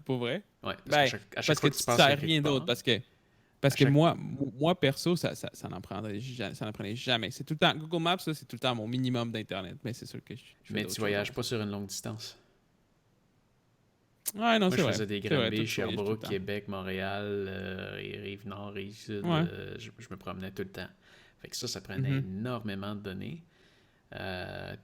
Pour vrai?
Ouais, parce qu'Ben, à chaque
parce que
fois que
tu
tu
ne
passes à
sers
quelque
rien d'autre.
part,
Parce
à
que
chaque...
moi perso, ça n'en prendrait, ça n'en prenait jamais. C'est tout le temps, Google Maps, ça, c'est tout le temps mon minimum d'Internet. Mais c'est sûr que je fais
Mais
d'autres
tu
choses
voyages
avant ça.
pas sur une longue distance.
Ouais, non,
Moi,
c'est
je
vrai.
faisais des
C'est vrai, toi,
Granby,
tu voyages tout le
Sherbrooke,
temps.
Québec, Montréal, Rive-Nord, Rive-Sud.
Ouais.
Je me promenais tout le temps. Fait que ça prenait
Mhm.
énormément de données. Euh,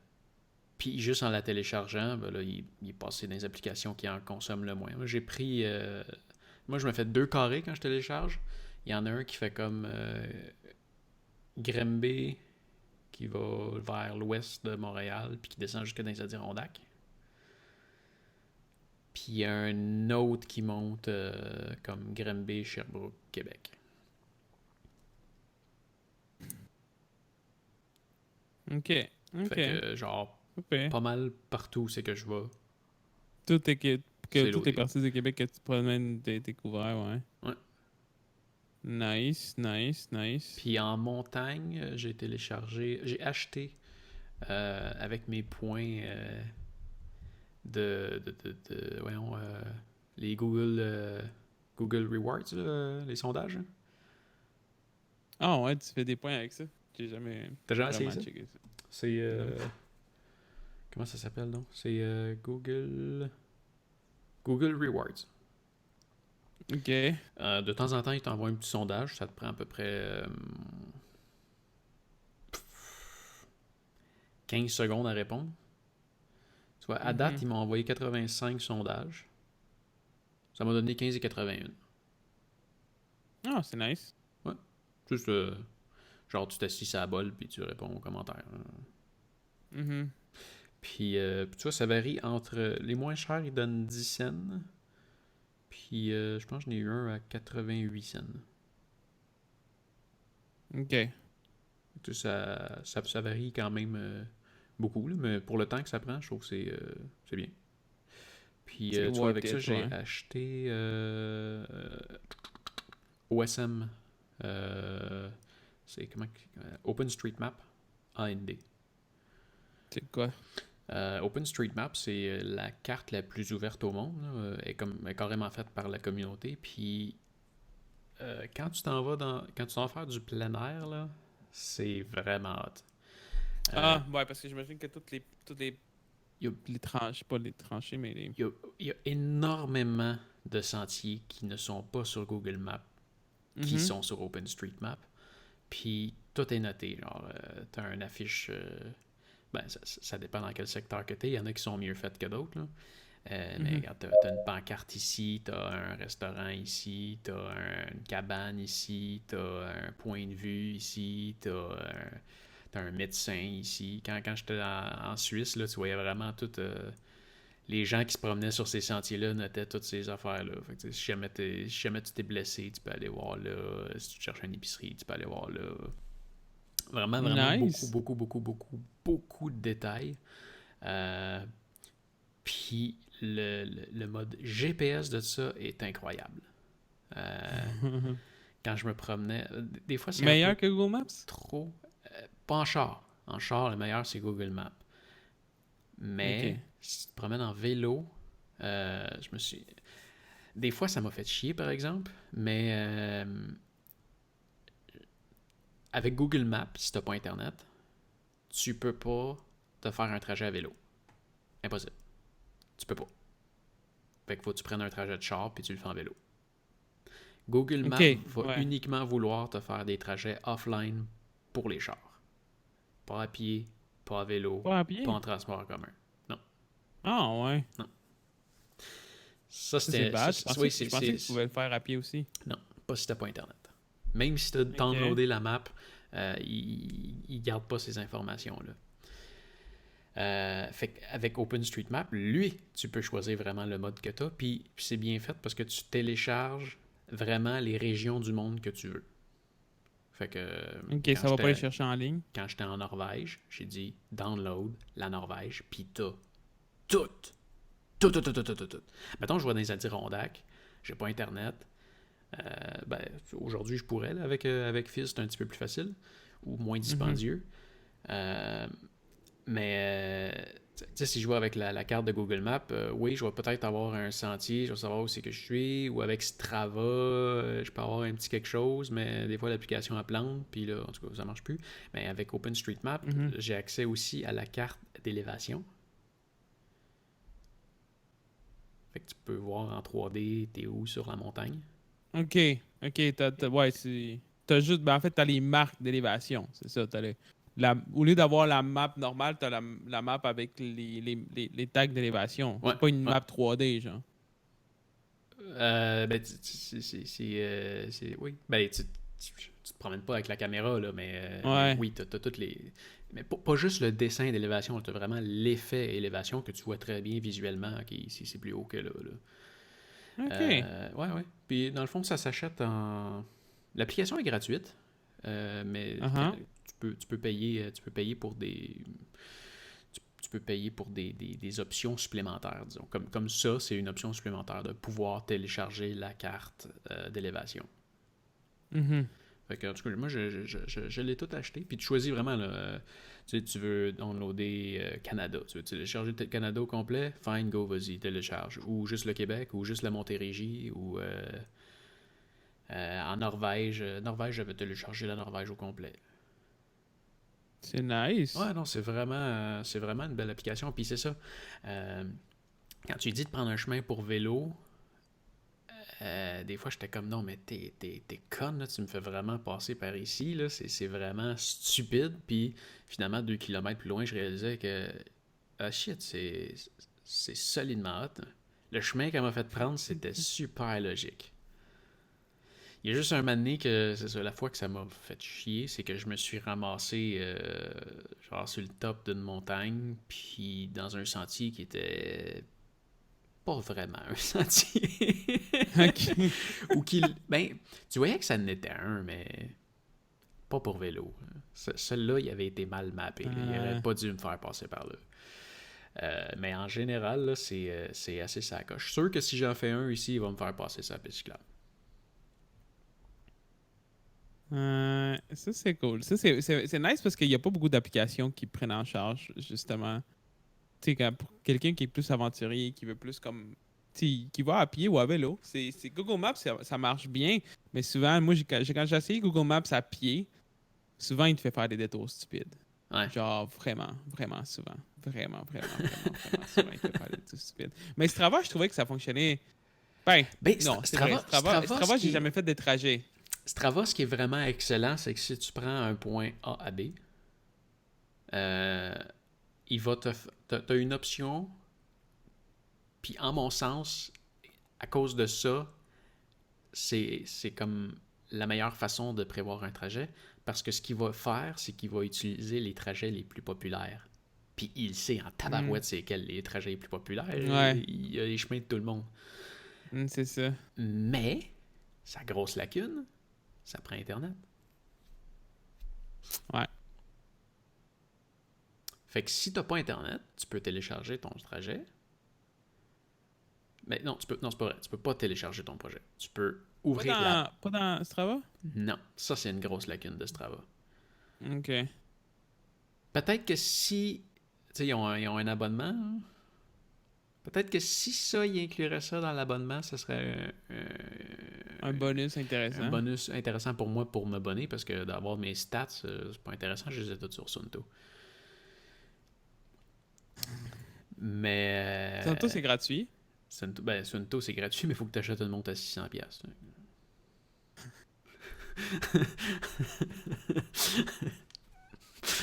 Puis juste en la téléchargeant, ben là, il est passé dans les applications qui en consomment le moins. Moi, j'ai pris... moi, je me fais 2 carrés quand je télécharge. Il y en a un qui fait comme Granby, qui va vers l'ouest de Montréal, puis qui descend jusque dans les Adirondacks. Puis il y a un autre qui monte comme Granby, Sherbrooke, Québec.
OK.
Fait
OK.
que, genre,
OK.
pas mal partout où c'est que je vais.
Tout est que
C'est
toutes les
loadé.
parties de Québec que tu promènes, t'es couvert, ouais.
Ouais.
Nice, nice, nice.
Puis en montagne, j'ai acheté avec mes points voyons, les Google Rewards, là, les sondages. Hein.
Ah ouais, tu fais des points avec ça? J'ai jamais
T'as jamais essayé
vraiment
ça?
checké ça.
C'est.
Non.
Comment ça s'appelle, donc? C'est Google Rewards.
Ok.
De temps en temps, ils t'envoient un petit sondage. Ça te prend à peu près 15 secondes à répondre. Tu vois, à date,
Mhm.
ils m'ont envoyé 85 sondages. Ça m'a donné 15 et 81.
Ah, c'est nice.
Ouais. Juste, genre, tu t'assis à la bol puis tu réponds aux commentaires.
Mhm.
Puis, tu vois, ça varie entre. Les moins chers, ils donnent 10 cents. Puis, je pense que j'en ai eu un à 88 cents.
Ok.
Tu sais, ça varie quand même beaucoup, là, mais pour le temps que ça prend, je trouve que c'est bien. Puis,
C'est
tu vois,
worth
avec ça,
it,
j'ai
ouais.
acheté OSM. C'est comment OpenStreetMap AND.
C'est quoi?
OpenStreetMap, c'est la carte la plus ouverte au monde. Là. Elle est carrément faite par la communauté. Puis quand tu t'en vas faire du plein air, là, c'est vraiment hot. Euh,
Ah, ouais, parce que j'imagine que toutes
Il y a,
les tranchées, pas les tranchées, mais les...
il y a énormément de sentiers qui ne sont pas sur Google Maps, qui
Mhm.
sont sur OpenStreetMap. Puis tout est noté. Genre, t'as une affiche. Ben, ça dépend dans quel secteur que t'es. Il y en a qui sont mieux faites que d'autres. Là. Mais
Mhm.
regarde, t'as une pancarte ici, t'as un restaurant ici, une cabane ici, t'as un point de vue ici, t'as un médecin ici. Quand j'étais en Suisse, là, tu voyais vraiment tout. Les gens qui se promenaient sur ces sentiers-là notaient toutes ces affaires-là. Fait que, si jamais tu t'es blessé, tu peux aller voir là. Si tu cherches une épicerie, tu peux aller voir là. Vraiment, vraiment beaucoup,
Nice.
beaucoup, beaucoup, beaucoup, beaucoup de détails. Euh, Puis le mode GPS de ça est incroyable. Euh, Quand je me promenais, des fois c'est un peu
Meilleur que Google Maps?
trop. Pas en char. En char, le meilleur c'est Google Maps. Mais
Ok.
si tu te promènes en vélo, je me suis. Des fois ça m'a fait chier par exemple, mais avec Google Maps, si t'as pas internet, tu peux pas te faire un trajet à vélo. Impossible. Tu peux pas. Fait qu'il faut que tu prennes un trajet de char puis tu le fais en vélo. Google
Ok,
Maps va
ouais.
uniquement vouloir te faire des trajets offline pour les chars. Pas à pied, pas à vélo,
Pas à
pas
pied?
en transport en commun. Non,
Ah, ouais.
non. Ça,
Ça, c'est
c'était.
bad.
Oui,
Je pensais que tu pouvais le faire à pied aussi.
Non, pas si t'as pas Internet. Même si t'as
Ok.
downloadé la map, il garde pas ces informations-là. Fait qu'avec OpenStreetMap, lui, tu peux choisir vraiment le mode que tu as. Puis c'est bien fait parce que tu télécharges vraiment les régions du monde que tu veux. Fait que
Ok,
quand
ça va pas les
j'étais
chercher en ligne.
quand j'étais en Norvège, j'ai dit download la Norvège, puis t'as tout. Tout, tout, tout, tout, tout, tout, tout. Mettons, je vois dans les Adirondacks, j'ai pas Internet. Ben, aujourd'hui, je pourrais, là, avec Fizz, c'est un petit peu plus facile, ou moins
Mhm.
dispendieux. Euh, mais, tu sais, si je vois avec la carte de Google Maps, oui, je vais peut-être avoir un sentier, je vais savoir où c'est que je suis, ou avec Strava, je peux avoir un petit quelque chose, mais des fois, l'application a plante, puis là, en tout cas, ça marche plus. Mais avec OpenStreetMap,
Mhm.
j'ai accès aussi à la carte d'élévation. Fait que tu peux voir en 3D, t'es où sur la montagne.
Ok. Ok, ouais, t'as juste, ben en fait, t'as les marques d'élévation. C'est ça. Au lieu d'avoir la map normale, t'as la map avec les tags d'élévation.
Ouais,
C'est pas une
ouais.
map 3D, genre.
Ben, oui. Ben, tu te promènes pas avec la caméra, là, mais
Ouais.
oui, t'as toutes les. Mais pas juste le dessin d'élévation, t'as vraiment l'effet élévation que tu vois très bien visuellement. Ok, ici, c'est plus haut que là.
Ok.
Ouais, ouais. Puis, dans le fond, ça s'achète en. L'application est gratuite, mais
Uh-huh.
tu peux payer pour des. Tu peux payer pour des options supplémentaires, disons. Comme ça, c'est une option supplémentaire de pouvoir télécharger la carte d'élévation.
Mhm.
Fait que, en tout cas, moi, je l'ai tout acheté. Puis tu choisis vraiment, là, tu veux downloader Canada. Tu veux télécharger le Canada au complet? Fine, go, vas-y, télécharge. Ou juste le Québec, ou juste la Montérégie, ou en Norvège. Norvège, j'avais téléchargé la Norvège au complet.
C'est nice.
Ouais, non, c'est vraiment une belle application. Puis c'est ça. euh, Quand tu dis de prendre un chemin pour vélo, des fois, j'étais comme non, mais t'es conne, là, tu me fais vraiment passer par ici, là, c'est vraiment stupide. Puis finalement, 2 kilomètres plus loin, je réalisais que ah shit, c'est solidement hot. Le chemin qu'elle m'a fait prendre, c'était super logique. Il y a juste un moment donné que c'est ça, la fois que ça m'a fait chier, c'est que je me suis ramassé genre sur le top d'une montagne, puis dans un sentier qui était pas vraiment un sentier.
Ok.
Ou qu'il. Ben, tu voyais que ça n'était un, mais pas pour vélo. Celui-là, il avait été mal mappé. Il aurait pas dû me faire passer par là. Mais en général, là, c'est assez sacoche. Je suis sûr que si j'en fais un ici, il va me faire passer sa piste cyclable.
Ça, c'est cool. Ça, c'est nice parce qu'il n'y a pas beaucoup d'applications qui prennent en charge, justement. Tu sais, pour quelqu'un qui est plus aventurier, qui veut plus comme. Tu sais, qui va à pied ou à vélo. Google Maps, ça marche bien. Mais souvent, moi, quand j'ai essayé Google Maps à pied, souvent, il te fait faire des détours stupides.
Ouais.
Genre, vraiment, vraiment souvent. Vraiment souvent, il te fait faire des détours stupides. Mais Strava, je trouvais que ça fonctionnait. Ben,
Ben,
non, c'est vrai. Strava, j'ai jamais fait des trajets.
Strava, ce qui est vraiment excellent, c'est que si tu prends un point A à B, il va t'as une option, puis en mon sens, à cause de ça, c'est comme la meilleure façon de prévoir un trajet, parce que ce qu'il va faire, c'est qu'il va utiliser les trajets les plus populaires. Puis il sait en tabarouette c'est quels les trajets les plus populaires.
Ouais,
Il y a les chemins de tout le monde.
c'est ça.
Mais, sa grosse lacune, ça prend Internet.
Ouais.
Fait que si t'as pas Internet, tu peux télécharger ton trajet. Mais non, non, c'est pas vrai. Tu peux pas télécharger ton projet. Tu peux ouvrir l'app.
Pas dans Strava?
Non, ça c'est une grosse lacune de Strava.
Ok.
Peut-être que si, tu sais, ils ont un abonnement, hein. Peut-être que si ça, ils incluraient ça dans l'abonnement, ce serait
Un bonus
un
intéressant.
bonus intéressant pour moi pour m'abonner, parce que d'avoir mes stats, c'est pas intéressant, je les ai toutes sur Sunto. Mais
Tantôt, c'est gratuit.
Sunto, c'est gratuit, mais il faut que tu achètes une montre à 600$.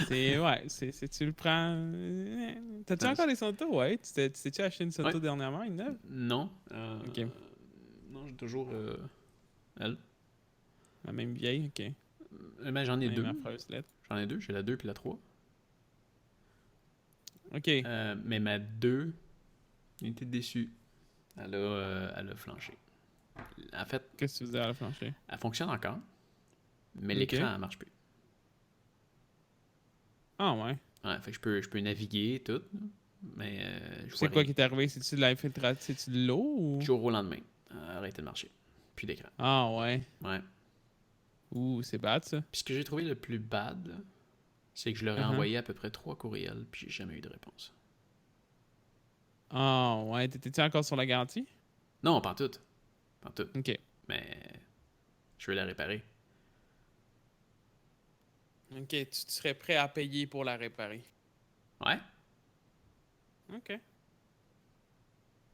Tu le prends. T'as-tu encore des Santos? Ouais. Tu t'es-tu acheté une Santo
Ouais.
dernièrement, une neuve?
Non.
Ok.
Non, j'ai toujours elle.
La même vieille, ok.
Mais j'en ai
Même
deux.
affreuse lettre.
J'en ai deux. J'ai la 2 puis la 3.
Ok.
Mais ma 2, j'ai été déçu. Elle a flanché. En fait,
Qu'est-ce que tu faisais à la plancher?
elle fonctionne encore, mais
Ok.
l'écran, elle marche plus.
Ah ouais.
Ouais, fait que je peux naviguer tout, mais je vois
C'est quoi
rien.
qui t'est arrivé? C'est-tu de l'infiltration? C'est-tu de l'eau ou?
Du jour au lendemain, elle a arrêté de marcher. Plus d'écran.
Ah ouais.
Ouais.
Ouh, c'est bad ça.
Puis ce que j'ai trouvé le plus bad, là, c'est que je leur ai
Uh-huh.
envoyé à peu près 3 courriels, puis j'ai jamais eu de réponse.
Ah ouais. T'étais-tu encore sur la garantie?
Non, pas en tout. Pas en tout.
Ok.
Mais je vais la réparer.
Ok. Tu serais prêt à payer pour la réparer?
Ouais?
Ok.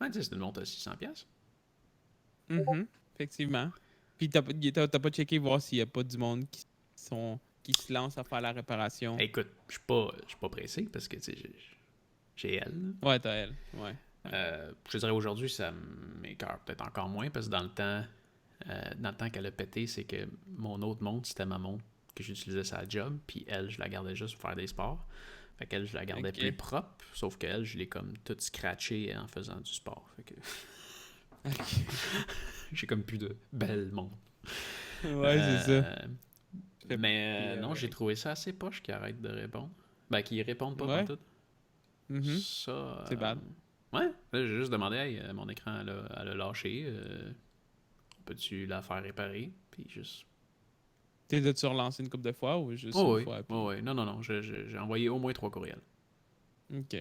Ouais, tu sais, c'est une montre à 600$.
Mhm. Effectivement. Puis t'as pas checké voir s'il y a pas du monde qui se lance à faire la réparation.
Écoute, je suis pas pressé parce que, tu sais, j'ai elle.
Ouais, t'as elle. Ouais.
Je dirais aujourd'hui, ça m'écoeure peut-être encore moins parce que dans le temps qu'elle a pété, c'est que mon autre montre, c'était ma montre que j'utilisais sur la job, puis elle, je la gardais juste pour faire des sports. Fait qu'elle, je la gardais
Ok.
plus propre, sauf qu'elle, je l'ai comme toute scratchée en faisant du sport. Fait que j'ai comme plus de belle montre.
Ouais, c'est ça.
Euh,
Fais
mais
pied
non, j'ai
avec.
trouvé ça assez poche qu'ils arrêtent de répondre. Ben, qu'ils répondent pas
Ouais.
pantoute.
Mhm.
Ça.
C'est bad.
Ouais, là, j'ai juste demandé, hey, mon écran, elle a lâché. Peux-tu la faire réparer? Puis juste.
T'es de-tu relancé une couple de fois ou juste
Oh
une
oui,
fois?
oh
Puis...
oui. Non, non, non. J'ai envoyé au moins 3 courriels.
OK.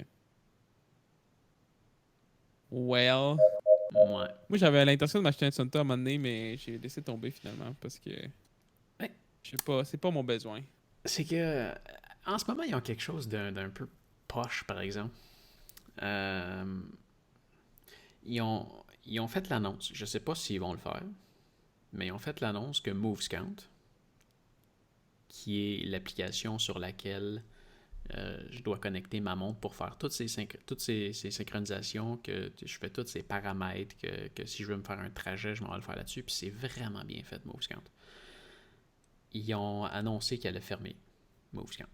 Well...
Ouais.
Moi, j'avais l'intention de m'acheter un Sunta à un moment donné, mais j'ai laissé tomber finalement parce que,
Ouais.
je sais pas, c'est pas mon besoin.
C'est que. En ce moment, ils ont quelque chose d'un peu poche, par exemple. Euh, ils ont fait l'annonce. Je sais pas s'ils vont le faire, mais ils ont fait l'annonce que MoveScount, qui est l'application sur laquelle je dois connecter ma montre pour faire toutes ces synchronisations, que je fais tous ces paramètres, que si je veux me faire un trajet, je m'en vais le faire là-dessus. Puis c'est vraiment bien fait, MoveScount. Ils ont annoncé qu'ils allaient fermer MoveScount.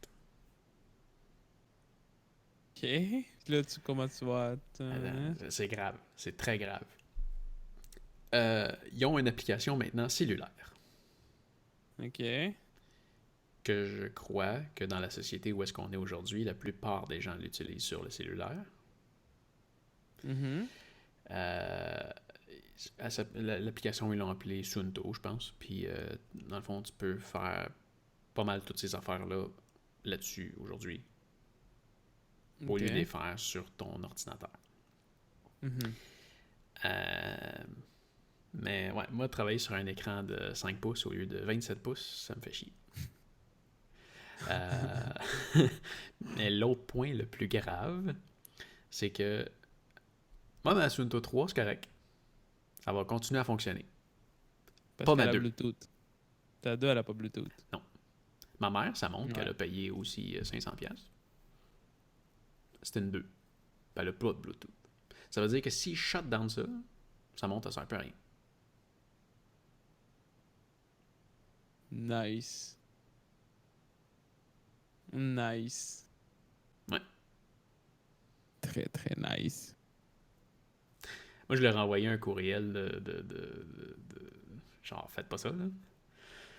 OK. Puis là, comment tu vas...
C'est grave, c'est très grave. Ils ont une application maintenant cellulaire
OK.
que je crois que dans la société où est-ce qu'on est aujourd'hui, la plupart des gens l'utilisent sur le cellulaire.
Mhm.
Euh, L'application, ils l'ont appelée Sunto, je pense. Puis, dans le fond, tu peux faire pas mal toutes ces affaires-là là-dessus aujourd'hui, au lieu de les
OK.
faire sur ton ordinateur.
Mhm.
Euh, mais ouais, moi, travailler sur un écran de 5 pouces au lieu de 27 pouces, ça me fait chier. Mais l'autre point le plus grave, c'est que moi, ma Sunto 3, c'est correct. Ça va continuer à fonctionner.
Parce
Pas
qu'elle
ma
a
2.
Bluetooth. Ta 2, elle a pas Bluetooth.
Non. Ma mère, ça montre qu'elle
Ouais.
a payé aussi 500$. C'était une 2. Puis elle a pas de Bluetooth. Ça veut dire que si je shut down ça, ça monte, ça sert plus à rien.
Nice. Nice.
Ouais.
Très, très nice.
Moi, je leur ai envoyé un courriel genre, faites pas ça, là.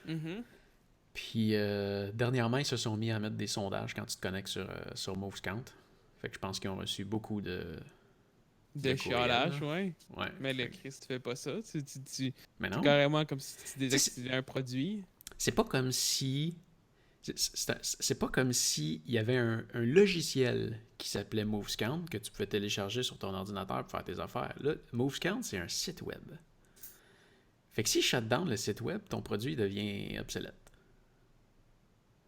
Mhm.
Puis, dernièrement, ils se sont mis à mettre des sondages quand tu te connectes sur MoveScount. Fait que je pense qu'ils ont reçu beaucoup de
De
courriels,
chiolage,
là.
ouais.
Ouais.
Mais le
Fait que-
Christ, tu fais pas ça.
Mais
C'est
non.
carrément comme si tu
Tu sais,
désactivais un produit.
c'est pas comme si. C'est pas comme s'il y avait un logiciel qui s'appelait MoveScount que tu pouvais télécharger sur ton ordinateur pour faire tes affaires. Là, MoveScount, c'est un site web. Fait que si je shut down le site web, ton produit devient obsolète.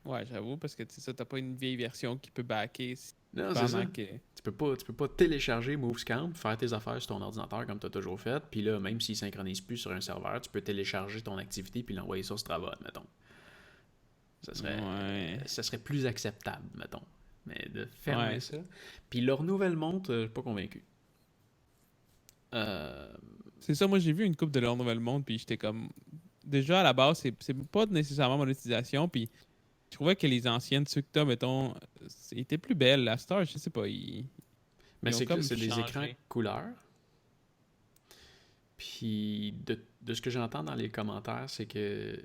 Ouais, j'avoue, parce que tu sais, ça, t'as pas une vieille version qui peut backer
Non, c'est ça.
pendant que.
Tu peux pas télécharger MoveScount, faire tes affaires sur ton ordinateur comme tu as toujours fait, puis là, même s'il synchronise plus sur un serveur, tu peux télécharger ton activité puis l'envoyer sur Strava, mettons.
Ouais.
Ça serait plus acceptable, mettons. Mais de fermer
Ouais.
ça. Puis leur nouvelle montre, je suis pas convaincu. Euh,
C'est ça, moi j'ai vu une coupe de leur nouvelle monde, puis j'étais comme. Déjà à la base, c'est pas nécessairement mon utilisation, puis je trouvais que les anciennes Sukta, mettons, étaient plus belles. La Star, je sais pas,
mais
ils ont
c'est que
comme
c'est des écrans
changé.
couleur. Puis de ce que j'entends dans les commentaires, c'est que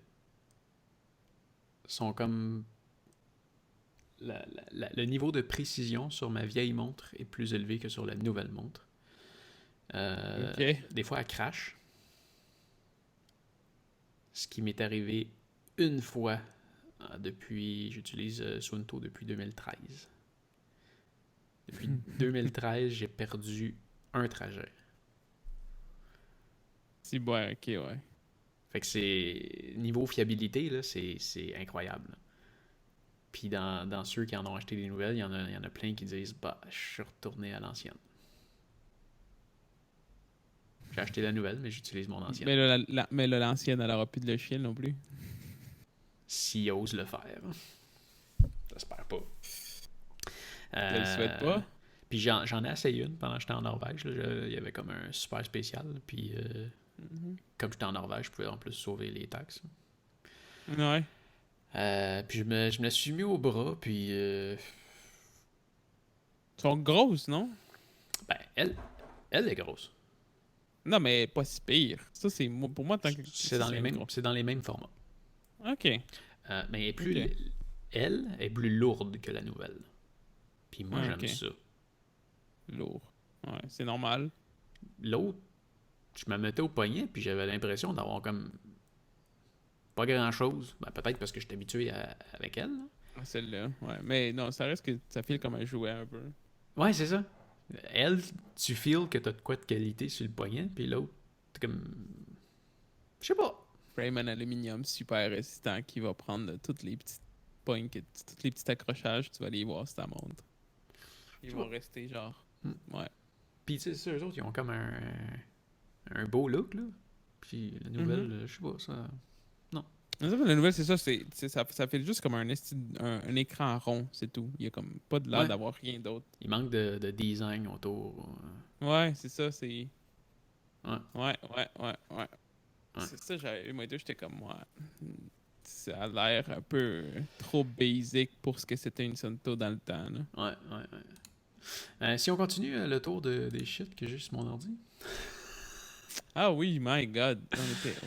sont comme le niveau de précision sur ma vieille montre est plus élevé que sur la nouvelle montre.
Ok.
Des fois, elle crache. Ce qui m'est arrivé une fois depuis. J'utilise Sunto depuis 2013. Depuis 2013, j'ai perdu un trajet.
Si, ouais, ok, ouais.
Fait que c'est. Niveau fiabilité, là, c'est incroyable. Puis dans ceux qui en ont acheté des nouvelles, il y en a plein qui disent bah, je suis retourné à l'ancienne. J'ai acheté la nouvelle, mais j'utilise mon ancienne.
Mais là, mais là, l'ancienne, elle aura plus de logiciel non plus.
S'ils osent le faire. J'espère pas.
Je le souhaite pas.
Puis j'en ai essayé une pendant que j'étais en Norvège. Là. Il y avait comme un super spécial. Puis
Mhm.
comme j'étais en Norvège, je pouvais en plus sauver les taxes.
Ouais.
Puis je me suis mis au bras. Puis
Ils sont grosses, non?
ben, elle est grosse.
Non, mais pas si pire. Ça, c'est pour moi, tant que ça, c'est une grosse.
C'est dans les mêmes formats.
Ok.
Mais
Ok.
elle est plus lourde que la nouvelle. Puis moi,
Ah,
j'aime
ok.
ça.
lourd. Ouais, c'est normal.
L'autre, je me mettais au poignet, puis j'avais l'impression d'avoir comme pas grand-chose. Ben, peut-être parce que je suis habitué avec elle. Là.
Celle-là, ouais. Mais non, ça reste que ça file comme un jouet un peu.
Ouais, c'est ça. Elle, tu feels que t'as de quoi de qualité sur le poignet, puis l'autre, t'es comme... Je sais pas.
Frame en aluminium super résistant qui va prendre toutes les petites points, tous les petits accrochages, tu vas les voir sur ta montre.
Je
Ils
sais
vont
pas.
rester genre.
Hmm.
Ouais.
Puis tu sais, ça, eux autres, ils ont comme un beau look, là. Puis la nouvelle, je sais pas, ça... Non.
Mais ça, la nouvelle, c'est ça, ça fait juste comme un écran rond, c'est tout. Il y a comme pas de l'air
Ouais.
d'avoir rien d'autre.
Il manque de design autour.
Ouais, c'est ça, c'est.
Ouais.
Ouais.
Ouais.
C'est ça, j'avais moi et deux, j'étais comme moi. Ça a l'air un peu trop basic pour ce que c'était une Sunto dans le temps. Là.
Ouais. Si on continue le tour des shit que j'ai sur mon ordi.
Ah oui, my god.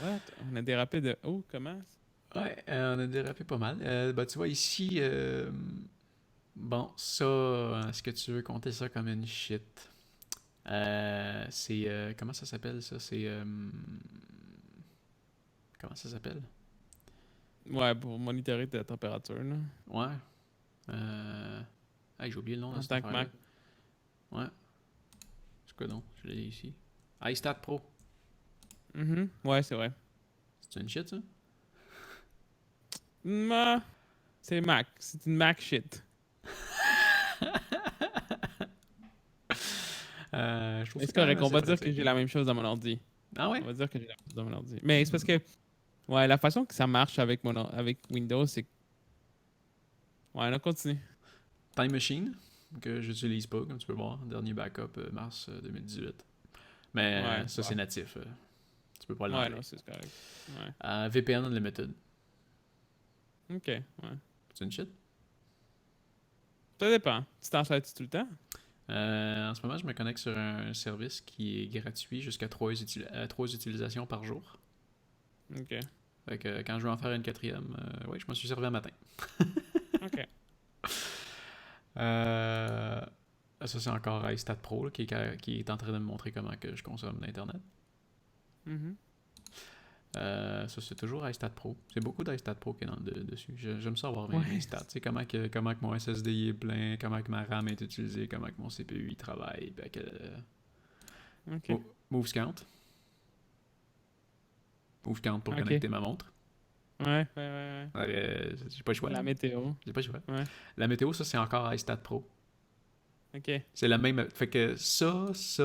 What? On a dérapé de. Oh, comment?
Ouais, on a dérapé pas mal. Ben, tu vois ici, bon, ça, est-ce que tu veux compter ça comme une shit? C'est, comment ça s'appelle ça? C'est, comment ça s'appelle?
Ouais, pour monitorer ta température. Là.
Ouais. Hey, j'ai oublié le nom de
En
cette
tant que
affaire-là.
Mac.
Ouais. C'est quoi donc? Je l'ai ici. iStat Pro.
Ouais, c'est vrai.
C'est une shit, ça?
Ma, c'est Mac. C'est une Mac shit.
Je trouve
Mais
ça
c'est
quand même
correct, on
assez
va dire que
pratique.
j'ai la même chose dans mon ordi.
Ah ouais?
On va dire que j'ai la même chose dans mon ordi. Mais c'est parce que, ouais, la façon que ça marche avec, avec Windows, c'est que. Ouais, on continue.
Time Machine, que j'utilise pas, comme tu peux voir. Dernier backup, mars 2018. Mais
Ouais,
ça, c'est natif. Tu peux pas
ouais,
l'enlever.
non, c'est correct. Ouais.
VPN Unlimited.
Ok, ouais.
C'est une shit.
Ça dépend. Tu t'en sers tout le temps?
En ce moment, je me connecte sur un service qui est gratuit jusqu'à 3 utilisations par jour.
Ok.
Fait que quand je vais en faire une quatrième, oui, je m'en suis servi un matin.
Ok.
Ça, c'est encore iStat Pro là, qui est en train de me montrer comment que je consomme l'Internet.
Mhm.
Ça, c'est toujours iStat Pro. C'est beaucoup d'iStat Pro qui est dessus. J'aime ça avoir mes stats. Tu sais, comment que mon SSD est plein, comment que ma RAM est utilisée, comment que mon CPU il travaille. Puis
Ok.
Moves Count. Moves Count pour
Ok.
connecter ma montre.
Ouais.
J'ai pas le choix.
La
Là.
météo.
J'ai pas le choix.
Ouais.
La météo, ça, c'est encore iStat Pro.
Ok.
C'est la même. Fait que ça, c'est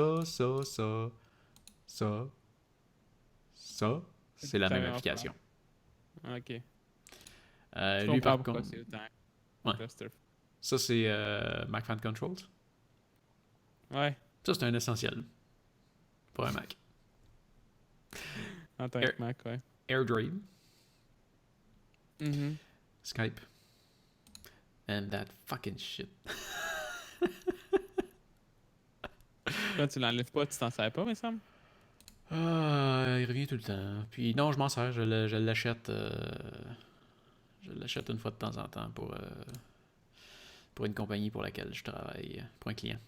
la
La
même
même affaire.
application.
Ok. Je
Lui,
comprends
par
pourquoi
contre,
c'est autant
ouais,
cluster.
ça, c'est Mac Fan Controls.
Ouais.
Ça, c'est un essentiel pour un Mac.
En tant
Air,
que Mac, ouais.
AirDrave,
Mhm.
Skype, and that fucking shit.
Quand tu l'enlèves pas, tu t'en sers pas, mais ça me.
Il revient tout le temps. Puis non, je m'en sers, je l'achète. Je l'achète une fois de temps en temps pour une compagnie pour laquelle je travaille, pour un client,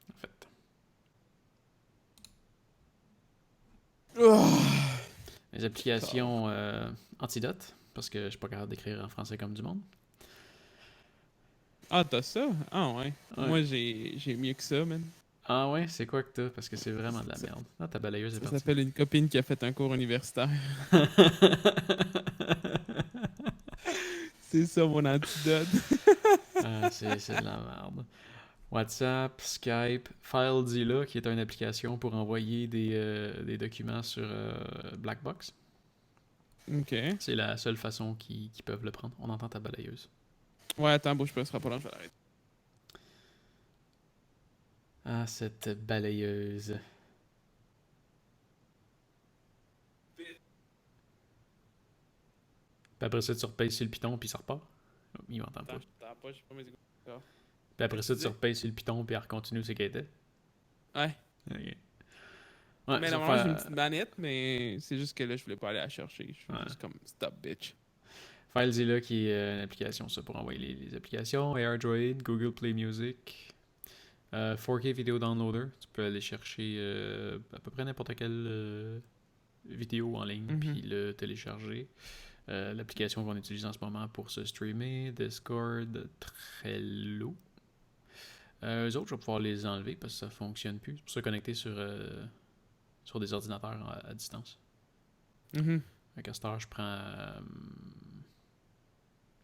en fait. Les applications Antidote, parce que je suis pas capable d'écrire en français comme du monde.
Ah, t'as ça? Ah, ouais.
Ouais.
Moi, j'ai mieux que ça, man.
Ah ouais, c'est quoi que t'as? Parce que c'est vraiment de la
Ça,
merde. Ah, ta balayeuse est
ça
partie.
s'appelle une copine qui a fait un cours universitaire. C'est ça, mon antidote.
C'est de la merde. WhatsApp, Skype, FileZilla, qui est une application pour envoyer des documents sur Blackbox.
Ok.
C'est la seule façon qu'ils peuvent le prendre. On entend ta balayeuse.
Ouais, attends, bouge pas, ce sera pas long, je vais l'arrêter.
Ah, cette balayeuse. Puis après ça, tu repayes sur le piton, puis ça repart. Oh, il m'entend pas.
Attends pas, j'ai pas mes écouteurs.
Puis après ça, tu
Qu'est-ce que
repayes sur le piton, puis elle continue ce qu'elle était.
Ouais.
Ok. Ouais,
Mais
ça
normalement, j'ai une
fait.
petite manette, mais c'est juste que là, je voulais pas aller la chercher. Je suis
Ouais.
juste comme stop, bitch.
FileZilla, qui est une application, ça, pour envoyer les applications. AirDroid, Google Play Music. 4K Video Downloader. Tu peux aller chercher à peu près n'importe quelle vidéo en ligne, puis le télécharger. L'application qu'on utilise en ce moment pour se streamer, Discord, Trello. Eux autres, je vais pouvoir les enlever parce que ça fonctionne plus. C'est pour ça connecter sur des ordinateurs à distance. Avec Castor, je prends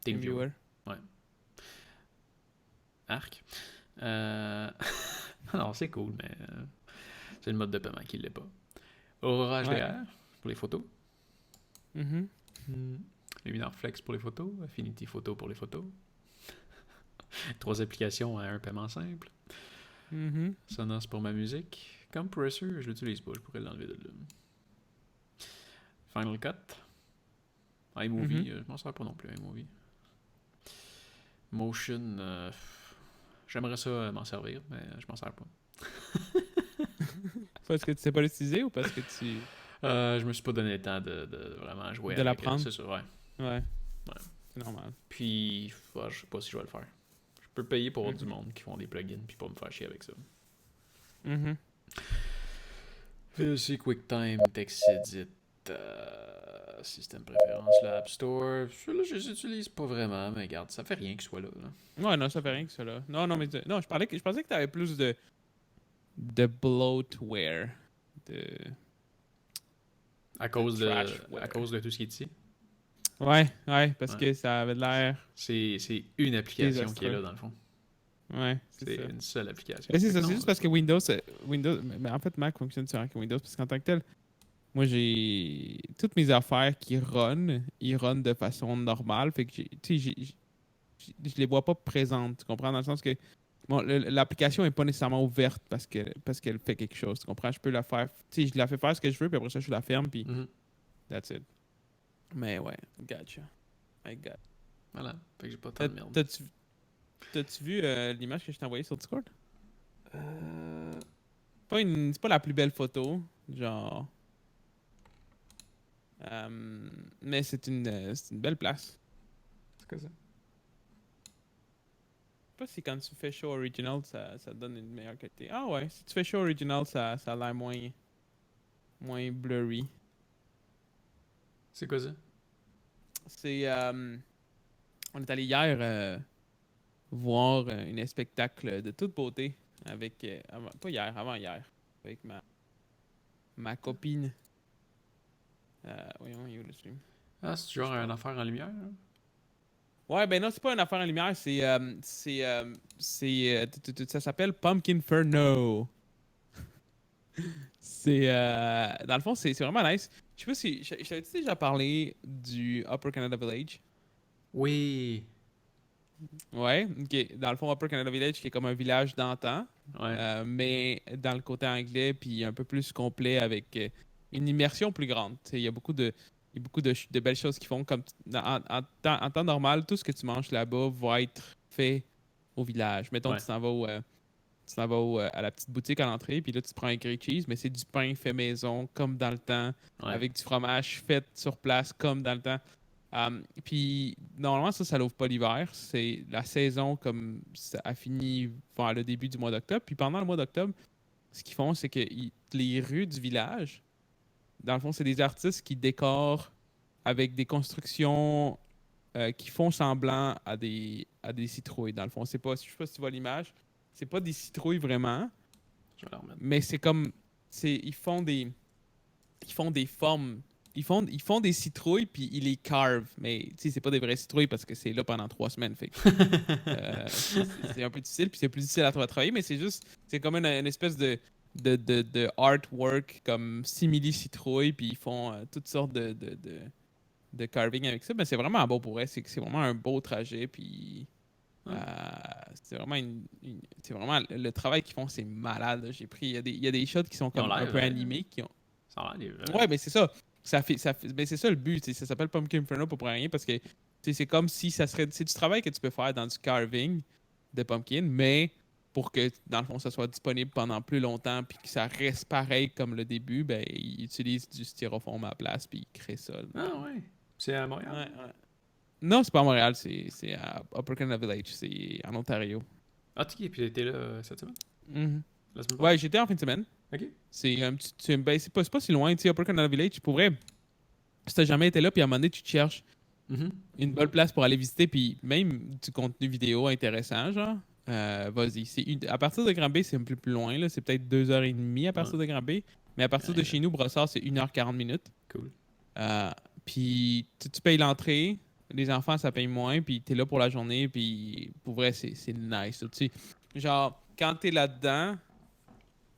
TeamViewer. Ouais. Arc. Non, c'est cool, mais c'est le mode de paiement qui ne l'est pas. Aurora HDR pour les photos. Luminar Flex pour les photos. Affinity Photo pour les photos. 3 applications à un paiement simple. Sonos pour ma musique. Compressor, je l'utilise pas, je pourrais l'enlever de là. Final Cut. iMovie, je m'en sers pas non plus, iMovie. Motion, j'aimerais ça m'en servir, mais je m'en sers pas.
Parce que tu sais pas l'utiliser ou parce que tu...
je me suis pas donné le temps de vraiment jouer
de
avec.
l'apprendre?
C'est ça, ouais.
Ouais. C'est normal.
Puis, je sais pas si je vais le faire. Je peux payer pour du monde qui font des plugins puis pas me faire chier avec ça. VLC, QuickTime, TextEdit, Système Préférence, l'App Store. Ceux-là, je les utilise pas vraiment, mais regarde, ça fait rien qu'ils soient là.
Ouais, non, ça fait rien que ça, là. Non, mais... Non, je pensais que t'avais plus de bloatware.
À cause de tout ce qui est ici.
Ouais, parce que ça avait de l'air...
C'est une application qui est là, dans le fond.
Ouais,
c'est une seule application.
Mais c'est ça, c'est juste parce que Windows... Mais en fait, Mac fonctionne sur Windows, parce qu'en tant que tel, moi, j'ai... Toutes mes affaires qui ils run de façon normale, fait que je les vois pas présentes, tu comprends? Dans le sens que bon, l'application est pas nécessairement ouverte parce qu'elle fait quelque chose, tu comprends? Je peux la faire... Tu sais, je la fais faire ce que je veux, puis après ça, je la ferme, puis that's it. Mais ouais, gotcha. I got it.
Voilà, fait que j'ai pas tant de merde.
T'as-tu vu l'image que je t'ai envoyée sur Discord? C'est pas la plus belle photo, genre... mais c'est une belle place.
C'est quoi ça?
Je sais pas si quand tu fais Show Original, ça donne une meilleure qualité. Ah ouais, si tu fais Show Original, ça a l'air moins blurry.
C'est quoi ça?
C'est... on est allé hier voir un spectacle de toute beauté avec... avant hier. Avec ma copine. Voyons, il est où le stream?
Ah, c'est genre une affaire en lumière? Hein?
Ouais, ben non, c'est pas une affaire en lumière, ça s'appelle Pumpkin Inferno. Dans le fond, c'est vraiment nice. Je sais pas si... Je t'avais déjà parlé du Upper Canada Village?
Oui.
Ouais, ok. Dans le fond, Upper Canada Village, qui est comme un village d'antan, mais dans le côté anglais, puis un peu plus complet avec une immersion plus grande. Il y a beaucoup de belles choses qui font comme en temps normal, tout ce que tu manges là-bas va être fait au village. Mettons, tu t'en vas à la petite boutique à l'entrée, puis là, tu prends un grilled cheese, mais c'est du pain fait maison, comme dans le temps, avec du fromage fait sur place, comme dans le temps. Puis, normalement, ça l'ouvre pas l'hiver. C'est la saison, comme ça a fini vers le début du mois d'octobre. Puis, pendant le mois d'octobre, ce qu'ils font, c'est que les rues du village, dans le fond, c'est des artistes qui décorent avec des constructions qui font semblant à des citrouilles. Dans le fond, je sais pas si tu vois l'image. C'est pas des citrouilles vraiment, mais c'est comme... Ils font des formes... Ils font des citrouilles, puis ils les carvent. Mais tu sais, c'est pas des vraies citrouilles parce que c'est là pendant 3 semaines. Fait que, c'est un peu difficile, puis c'est plus difficile à travailler, mais c'est comme une espèce de artwork comme simili-citrouille, puis ils font toutes sortes de carving avec ça. Mais c'est vraiment beau pour eux. C'est vraiment un beau trajet, puis c'est vraiment c'est vraiment le travail qu'ils font, c'est malade. J'ai pris, il y a des shots qui sont comme un peu animés.
Ça a l'air
ouais, mais c'est ça. Mais c'est ça le but. Ça s'appelle Pumpkin Inferno pour rien parce que c'est comme si c'est du travail que tu peux faire dans du carving de pumpkin, mais pour que dans le fond ça soit disponible pendant plus longtemps puis que ça reste pareil comme le début, ben ils utilisent du styrofoam à la place puis ils créent ça.
Ah ouais. C'est à Montréal?
Ouais. Non, c'est pas à Montréal, c'est à Upper Canada Village, c'est en Ontario.
Ah, tu puis t'es là cette semaine?
Mhm.
la semaine
Ouais,
passée?
j'étais en fin de semaine.
Ok.
C'est un petit. Ben, c'est pas si loin, tu sais, Upper Canada Village. Pour vrai, si t'as jamais été là, puis à un moment donné, tu te cherches
Mhm.
une bonne place pour aller visiter, puis même du contenu vidéo intéressant, genre, vas-y. À partir de Granby, c'est un peu plus loin, là. C'est peut-être 2h30 à
Ouais.
partir de Granby. Mais à partir de
Ouais,
chez nous, Brossard, c'est 1h40 minutes.
cool.
Euh, Puis tu payes l'entrée, les enfants, ça paye moins, puis t'es là pour la journée, puis pour vrai, c'est nice, là, tu sais. Genre, quand t'es là-dedans,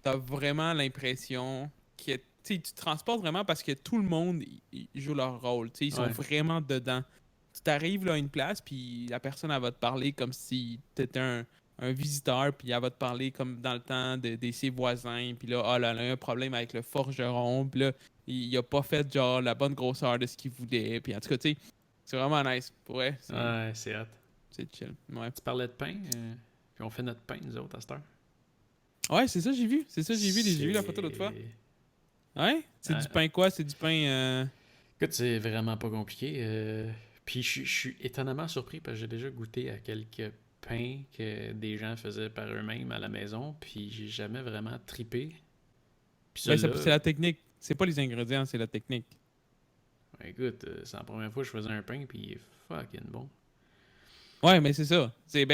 t'as vraiment l'impression que tu te transportes vraiment parce que tout le monde il joue leur rôle. Tu sais, ils sont
Ouais.
vraiment dedans. Tu t'arrives là à une place, puis la personne, elle va te parler comme si t'étais un visiteur, puis elle va te parler comme dans le temps de ses voisins, puis là, oh là, elle a un problème avec le forgeron, puis là, il a pas fait genre la bonne grosseur de ce qu'il voulait, puis en tout cas, tu sais, c'est vraiment nice. Pour vrai,
Ouais, c'est hot.
c'est chill. Ouais.
Tu parlais de pain, puis on fait notre pain, nous autres, à cette heure.
Ouais, c'est ça, j'ai vu. C'est ça, j'ai vu la photo l'autre fois.
C'est.
Ouais? C'est du
euh,
pain quoi? C'est du pain.
Écoute, c'est vraiment pas compliqué. Puis je suis étonnamment surpris parce que j'ai déjà goûté à quelques pains que des gens faisaient par eux-mêmes à la maison, puis j'ai jamais vraiment tripé. Puis
Ben,
celui-là,
c'est la technique. C'est pas les ingrédients, c'est la technique.
ben écoute, c'est la première fois que je faisais un pain, puis il est fucking bon.
Ouais, mais c'est ça. C'est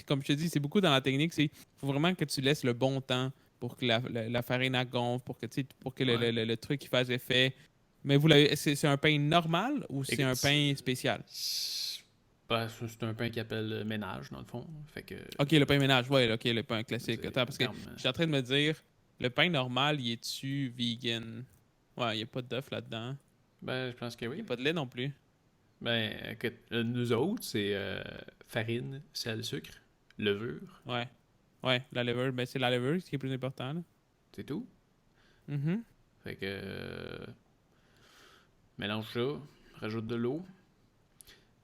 comme je te dis, c'est beaucoup dans la technique. C'est faut vraiment que tu laisses le bon temps pour que la farine elle gonfle, pour que, tu sais, pour que
Ouais.
le truc il fasse effet. Mais c'est un pain normal ou c'est
Écoute,
un pain spécial?
c'est un pain qui appelle ménage, dans le fond. Fait que,
Ok, le pain ménage, ouais, ok, le pain classique.
c'est,
Attends, parce que
regarde,
je suis en train de me dire, le pain normal, il est-tu vegan? Ouais, il n'y a pas d'œuf là-dedans.
ben, je pense que
Il n'y
oui.
a pas de lait non plus.
Ben, écoute, nous autres, c'est farine, sel, sucre, levure,
Ouais. Ouais, la levure, ben c'est la levure, ce qui est plus important, là.
c'est tout.
Mhm.
Fait que, mélange ça, rajoute de l'eau.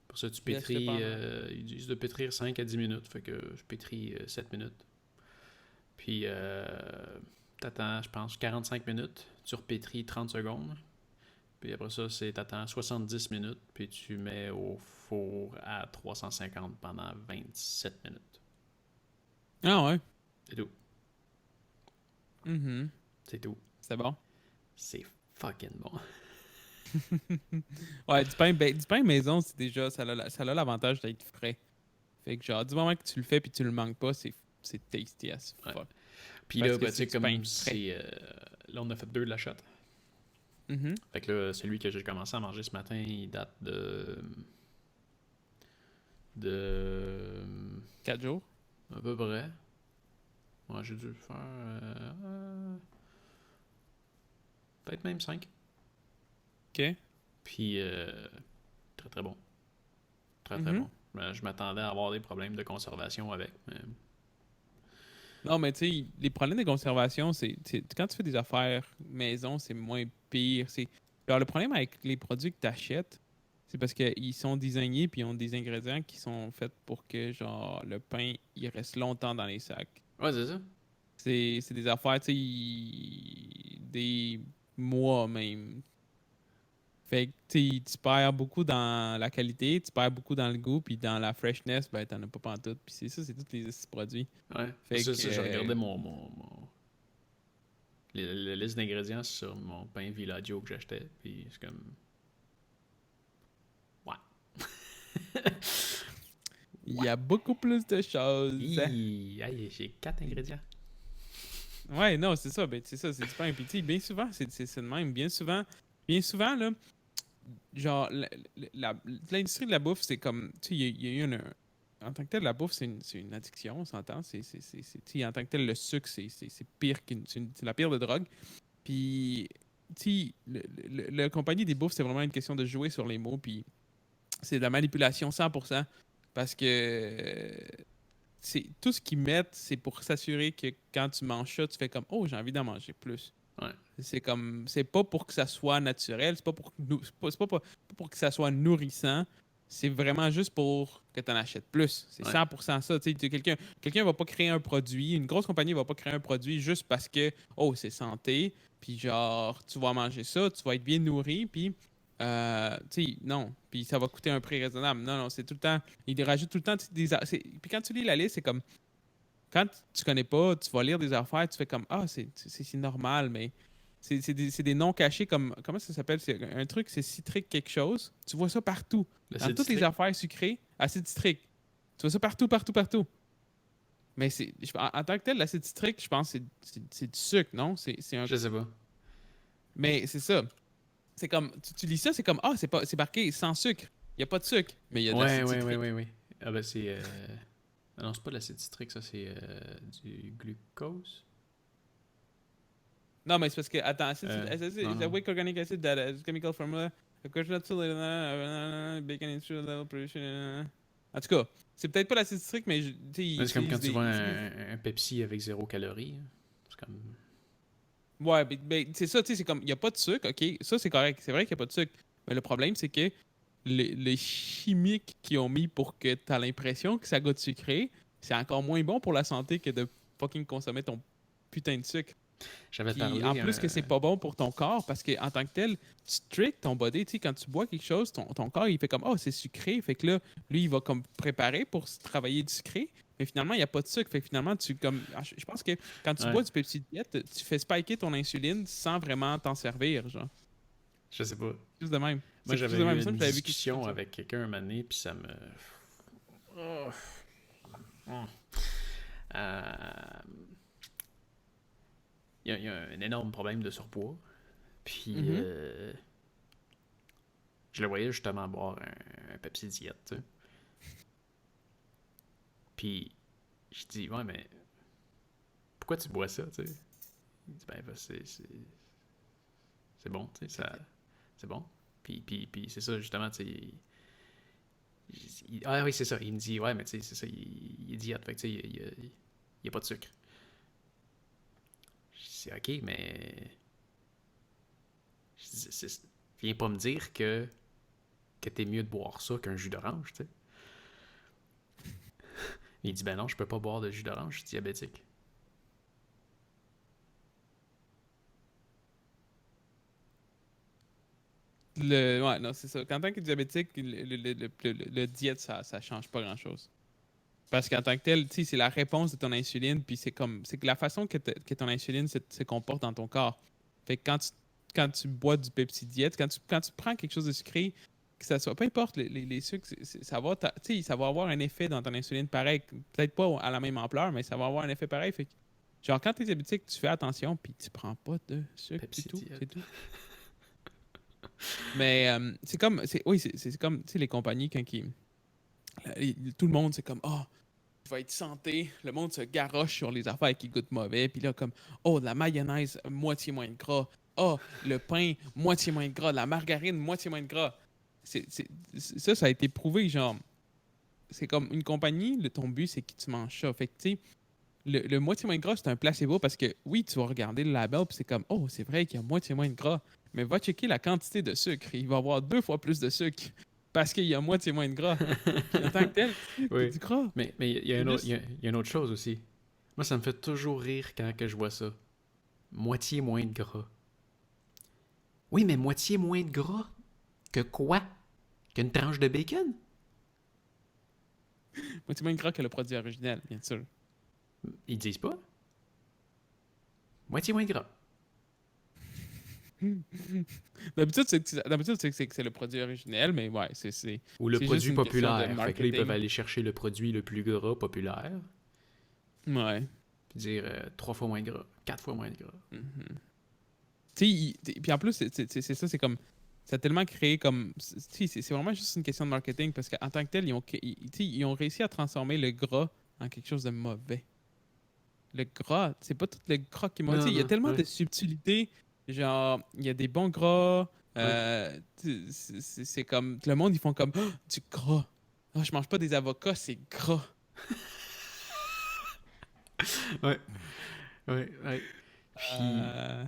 Pour ça, tu
Laisse-le
pétris,
pendant.
ils disent de pétrir 5 à 10 minutes. Fait que je pétris 7 minutes. Puis, t'attends, je pense, 45 minutes. Tu repétris 30 secondes. Puis après ça, t'attends 70 minutes. Puis tu mets au four à 350 pendant 27 minutes.
Ah ouais.
C'est tout.
Mhm.
C'est tout.
C'est bon.
C'est fucking bon.
Ouais, du pain maison, c'est déjà, ça a l'avantage d'être frais. Fait que genre, du moment que tu le fais puis tu le manques pas, c'est tasty as
Ouais.
fuck.
Puis
Parce
là,
que
ben, tu
c'est
sais,
du pain
comme
frais.
c'est. Là, on a fait 2 de la shot.
Mhm.
Fait que là, celui que j'ai commencé à manger ce matin, il date de. De.
4 jours.
À peu près. Ouais, j'ai dû le faire. Peut-être même 5.
OK.
Puis, très très bon. Très très
Mhm.
bon. Je m'attendais à avoir des problèmes de conservation avec. Mais...
Non, mais tu sais, les problèmes de conservation, quand tu fais des affaires maison, c'est moins pire. Alors, le problème avec les produits que tu achètes, c'est parce qu'ils sont désignés puis ils ont des ingrédients qui sont faits pour que, genre, le pain, il reste longtemps dans les sacs.
Ouais, c'est ça.
C'est des affaires, tu sais, des mois même. Fait que tu perds beaucoup dans la qualité, tu perds beaucoup dans le goût, puis dans la freshness, ben t'en as pas pantoute. Puis c'est ça, c'est tous les petits produits.
Ouais.
Fait
C'est
que,
ça, je regardais la liste d'ingrédients sur mon pain Villaggio que j'achetais. Puis c'est comme. Ouais.
il
Ouais.
y a beaucoup plus de choses.
Aïe, j'ai 4 ingrédients.
Ouais, non, c'est ça, ben c'est ça, c'est du pain. Puis tu sais, bien souvent, c'est le même. Bien souvent, là, genre, l'industrie de la bouffe, c'est comme, tu sais, il y a eu en tant que tel, la bouffe, c'est une addiction, on s'entend. Tu sais, en tant que tel, le sucre, c'est pire c'est la pire de drogue. Puis, tu sais, la compagnie des bouffes, c'est vraiment une question de jouer sur les mots, puis c'est de la manipulation 100%, parce que c'est tout ce qu'ils mettent, c'est pour s'assurer que quand tu manges ça, tu fais comme, oh, j'ai envie d'en manger plus.
Ouais.
C'est comme, c'est pas pour que ça soit naturel, c'est pas pour que ça soit nourrissant, c'est vraiment juste pour que tu en achètes plus. C'est
Ouais.
100% ça. Quelqu'un va pas créer un produit, une grosse compagnie va pas créer un produit juste parce que, oh, c'est santé, puis genre, tu vas manger ça, tu vas être bien nourri, puis, tu sais, non, puis ça va coûter un prix raisonnable. Non, non, c'est tout le temps, ils rajoutent tout le temps, puis quand tu lis la liste, c'est comme, quand tu connais pas, tu vas lire des affaires, tu fais comme ah, c'est normal, mais c'est des noms cachés comme comment ça s'appelle? C'est un truc, c'est citrique quelque chose. Tu vois ça partout. Dans
L'acide
toutes les
citrique?
affaires sucrées, acide citrique. Tu vois ça partout, partout, partout. Mais en tant que tel, l'acide citrique, je pense que c'est du sucre, non? C'est un.
Je sais pas.
Mais c'est ça. C'est comme. Tu lis ça, c'est comme ah, c'est marqué sans sucre. Il n'y a pas de sucre, mais il y a de
Ouais,
l'acide
ouais, ouais,
citrique.
ouais, ouais. Ah ben c'est... ah non, c'est pas de l'acide citrique, ça c'est du glucose.
Non, mais c'est parce que, attends,
Non,
is a
non.
weak organic acid that is chemical formula, occurs not to bacon into level production. En tout cas, c'est peut-être pas l'acide citrique, mais tu sais, ils
C'est comme quand
utilisent
tu
des.
vois
Ils utilisent...
un Pepsi avec 0 calorie, hein. C'est comme...
Ouais, mais c'est ça, tu sais, c'est comme, il n'y a pas de sucre, ok, ça c'est correct, c'est vrai qu'il n'y a pas de sucre. Mais le problème, c'est que les chimiques qu'ils ont mis pour que tu as l'impression que ça goûte sucré, c'est encore moins bon pour la santé que de fucking consommer ton putain de sucre.
J'avais
Puis en
parlé...
plus que c'est pas bon pour ton corps parce qu'en tant que tel, tu tricks ton body. Tu sais, quand tu bois quelque chose, ton corps il fait comme oh, c'est sucré. Fait que là, lui, il va comme préparer pour travailler du sucré. Mais finalement, il n'y a pas de sucre. Fait que finalement, je pense que quand tu
Ouais,
bois du Pepsi Diet, tu fais spiker ton insuline sans vraiment t'en servir. Genre,
je sais pas.
juste de même.
Moi,
C'est quelque chose
j'avais
de
eu
même. Ça,
une
j'avais vu quelque chose comme
discussion
ça.
avec quelqu'un un moment donné, puis ça me... Oh. Hum. Euh, il y a un énorme problème de surpoids. Puis,
Mhm.
je le voyais justement boire un Pepsi Diète, tu sais. Puis, je dis, ouais, mais pourquoi tu bois ça, tu sais? Il dit, ben, c'est bon, tu sais, ça, c'est bon. Puis c'est ça, justement, tu sais. Ah oui, c'est ça. Il me dit, ouais, mais tu sais, c'est ça, il est diète, fait que tu sais, il y a pas de sucre. Je dis, ok, mais. Je dis, viens pas me dire que t'es mieux de boire ça qu'un jus d'orange, tu sais. Il dit, ben non, je peux pas boire de jus d'orange, je suis diabétique.
Ouais, non, c'est ça. Quand tant que diabétique, le diète, ça change pas grand-chose. Parce qu'en tant que tel, tu sais, c'est la réponse de ton insuline, puis c'est que la façon que ton insuline se comporte dans ton corps. Fait que quand tu bois du Pepsi Diet, quand tu prends quelque chose de sucré, que ça soit, peu importe les sucres, tu sais, ça va avoir un effet dans ton insuline pareil. Peut-être pas à la même ampleur, mais ça va avoir un effet pareil. Fait que, genre, quand tu es diabétique, tu fais attention, puis tu prends pas de sucre,
Pepsi
c'est
diète.
tout. Mais oui, c'est comme, tu sais, les compagnies, tout le monde, c'est comme, oh, tu vas être santé. Le monde se garoche sur les affaires qui goûtent mauvais. Puis là, comme, oh, la mayonnaise, moitié moins de gras. Oh, le pain, moitié moins de gras. La margarine, moitié moins de gras. Ça a été prouvé, genre. C'est comme une compagnie, ton but, c'est que tu manges ça. Fait que, tu sais, le moitié moins de gras, c'est un placebo parce que, oui, tu vas regarder le label, puis c'est comme, oh, c'est vrai qu'il y a moitié moins de gras. Mais va checker la quantité de sucre. Il va y avoir 2 fois plus de sucre parce qu'il y a moitié moins de gras. Puis en tant que tel, c'est
Oui.
du gras.
Mais il y a
C'est
un autre,
juste.
il y a une autre chose aussi. Moi, ça me fait toujours rire quand que je vois ça. Moitié moins de gras. Oui, mais moitié moins de gras que quoi? Qu'une tranche de bacon?
Moitié moins gras que le produit original, bien sûr.
Ils disent pas. Moitié moins de gras.
D'habitude, c'est le produit originel, mais ouais,
Ou le
c'est juste
produit
une question de
populaire. Fait que là, ils peuvent
marketing.
aller chercher le produit le plus gras populaire.
Ouais.
Puis dire 3 fois moins de gras, 4 fois moins de gras.
Mhm. Tu sais, puis en plus, c'est ça, c'est comme. Ça a tellement créé comme. Tu sais, c'est vraiment juste une question de marketing parce qu'en tant que tel, tu sais, ils ont réussi à transformer le gras en quelque chose de mauvais. Le gras, c'est pas tout le gras qui est mauvais. Tu sais,
Non,
il y a
non,
tellement
ouais,
de subtilités. Genre, il y a des bons gras.
ouais,
C'est comme. Le monde, ils font comme Ah, du gras. Ah, je mange pas des avocats, c'est gras.
ouais, ouais. Puis,
Euh,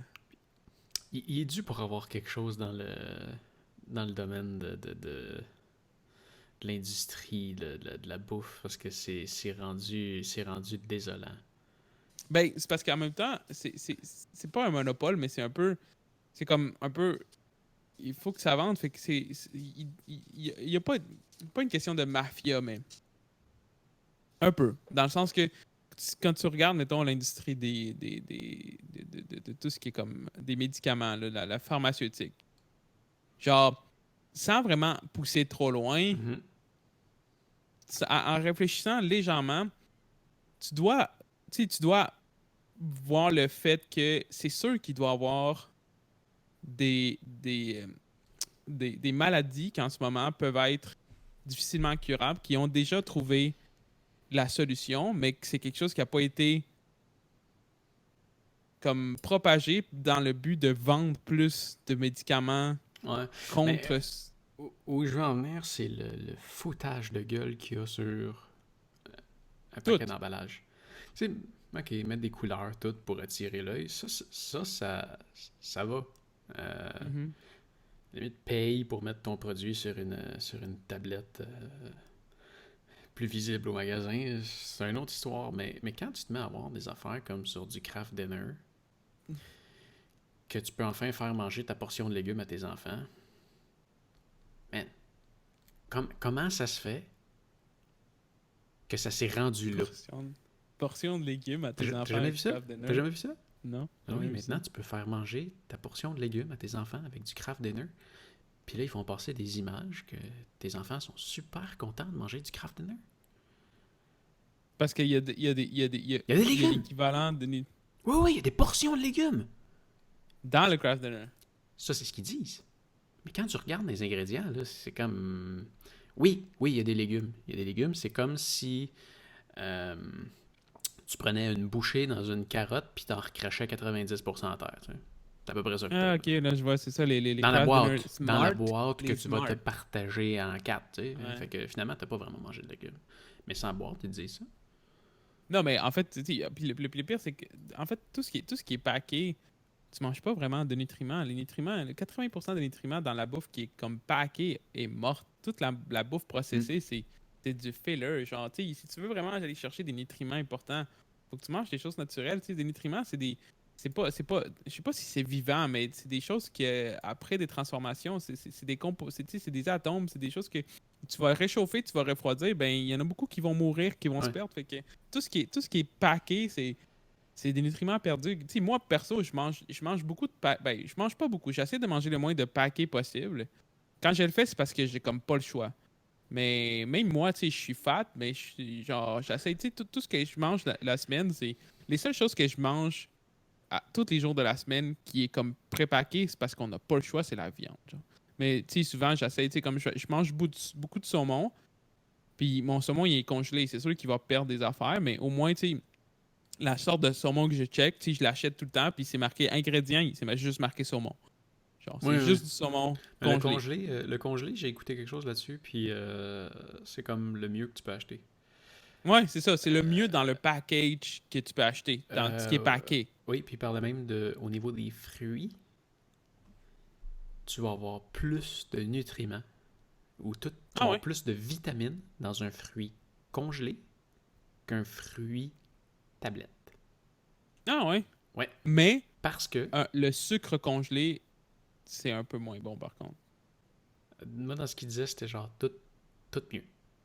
il est dû pour avoir quelque chose dans le domaine de l'industrie, de la bouffe, parce que c'est rendu désolant.
Ben, c'est parce qu'en même temps, c'est pas un monopole, mais c'est un peu. C'est comme un peu. Il faut que ça vende. Fait que il y a pas une question de mafia, mais un peu. Dans le sens que quand tu regardes, mettons, l'industrie de tout ce qui est comme des médicaments, là, la pharmaceutique, genre, sans vraiment pousser trop loin,
Mhm.
en réfléchissant légèrement, tu dois, tu dois voir le fait que c'est sûr qu'il doit y avoir des, des, des maladies qui en ce moment peuvent être difficilement curables, qui ont déjà trouvé la solution, mais que c'est quelque chose qui n'a pas été comme propagé dans le but de vendre plus de médicaments
Ouais. Mais
contre...
où je veux en venir, c'est le foutage de gueule qu'il y a sur un
Tout.
paquet d'emballage. Tu sais, ok, mettre des couleurs toutes pour attirer l'œil, ça va. Euh,
Mhm.
Limite, paye pour mettre ton produit sur une tablette plus visible au magasin. C'est une autre histoire. Mais quand tu te mets à avoir des affaires comme sur du craft dinner, que tu peux enfin faire manger ta portion de légumes à tes enfants, man, comment ça se fait que ça s'est rendu là?
Portion de légumes à tes
T'as
enfants
jamais
avec
vu
du
ça?
craft
T'as
dinner.
jamais vu ça?
Non,
Ah
jamais
oui,
vu ça.
maintenant tu peux faire manger ta portion de légumes à tes enfants avec du craft dinner. Puis là, ils font passer des images que tes enfants sont super contents de manger du craft dinner.
Parce qu'il y a, il y a, des- il y a, des-
Il y a des
il y a
légumes!
l'équivalent
Oui, oui, il y a des portions de légumes!
dans le craft dinner.
Ça, c'est ce qu'ils disent. Mais quand tu regardes les ingrédients, là, c'est comme... Oui, oui, il y a des légumes. Il y a des légumes, c'est comme si euh, tu prenais une bouchée dans une carotte puis t'en recrachais 90% à terre. Tu sais. C'est à peu près ça que t'as.
Ah,
Là.
ok, là je vois, c'est ça, les
Dans la
craft dinner
boîte. Dans la
smart.
boîte que
Les
tu vas te
smart.
partager en quatre. Tu sais.
Ouais.
Fait que finalement, t'as pas vraiment mangé de légumes. Mais sans boîte, ils disent ça.
Non, mais en fait, tu sais, puis le pire, c'est que, en fait, tout ce qui est packé, tu manges pas vraiment de nutriments. Les nutriments, le 80% des nutriments dans la bouffe qui est comme packé est morte. Toute la bouffe
Mm.
processée, c'est du filler. Genre, tu sais, si tu veux vraiment aller chercher des nutriments importants, faut que tu manges des choses naturelles. Tu sais, des nutriments, c'est des. Je sais pas si c'est vivant, mais c'est des choses qui, après des transformations, c'est des c'est des atomes, c'est des choses que tu vas réchauffer, tu vas refroidir, ben, il y en a beaucoup qui vont mourir, qui vont se
Ouais.
perdre. Fait que tout ce qui est packé, c'est des nutriments perdus. Tu sais, moi, perso, je mange beaucoup de... Ben, je mange pas beaucoup. J'essaie de manger le moins de paquets possible. Quand je le fais, c'est parce que j'ai comme pas le choix. Mais même moi, tu sais, je suis fat, mais genre, j'essaie, tu sais, tout ce que je mange la semaine, c'est... Les seules choses que je mange tous les jours de la semaine qui est comme prépaqué, c'est parce qu'on n'a pas le choix, c'est la viande. Genre. Mais, tu sais, souvent, j'essaie, tu sais, comme je mange beaucoup de saumon, puis mon saumon, il est congelé. C'est sûr qu'il va perdre des affaires, mais au moins, tu sais, la sorte de saumon que je check, si je l'achète tout le temps, puis c'est marqué ingrédients, c'est juste marqué saumon. Genre,
Oui,
c'est
oui.
juste du saumon
Mais
congelé.
le congelé, j'ai écouté quelque chose là-dessus, puis c'est comme le mieux que tu peux acheter.
Ouais, c'est ça. C'est le mieux dans le package que tu peux acheter, dans ce qui est
Euh,
packé.
oui, puis par le même, au niveau des fruits, tu vas avoir plus de nutriments tu vas
Ah
avoir
ouais.
plus de vitamines dans un fruit congelé qu'un fruit tablette.
Ah ouais.
Ouais,
Mais
parce que,
le sucre congelé, c'est un peu moins bon par contre.
moi, dans ce qu'il disait, c'était genre tout mieux.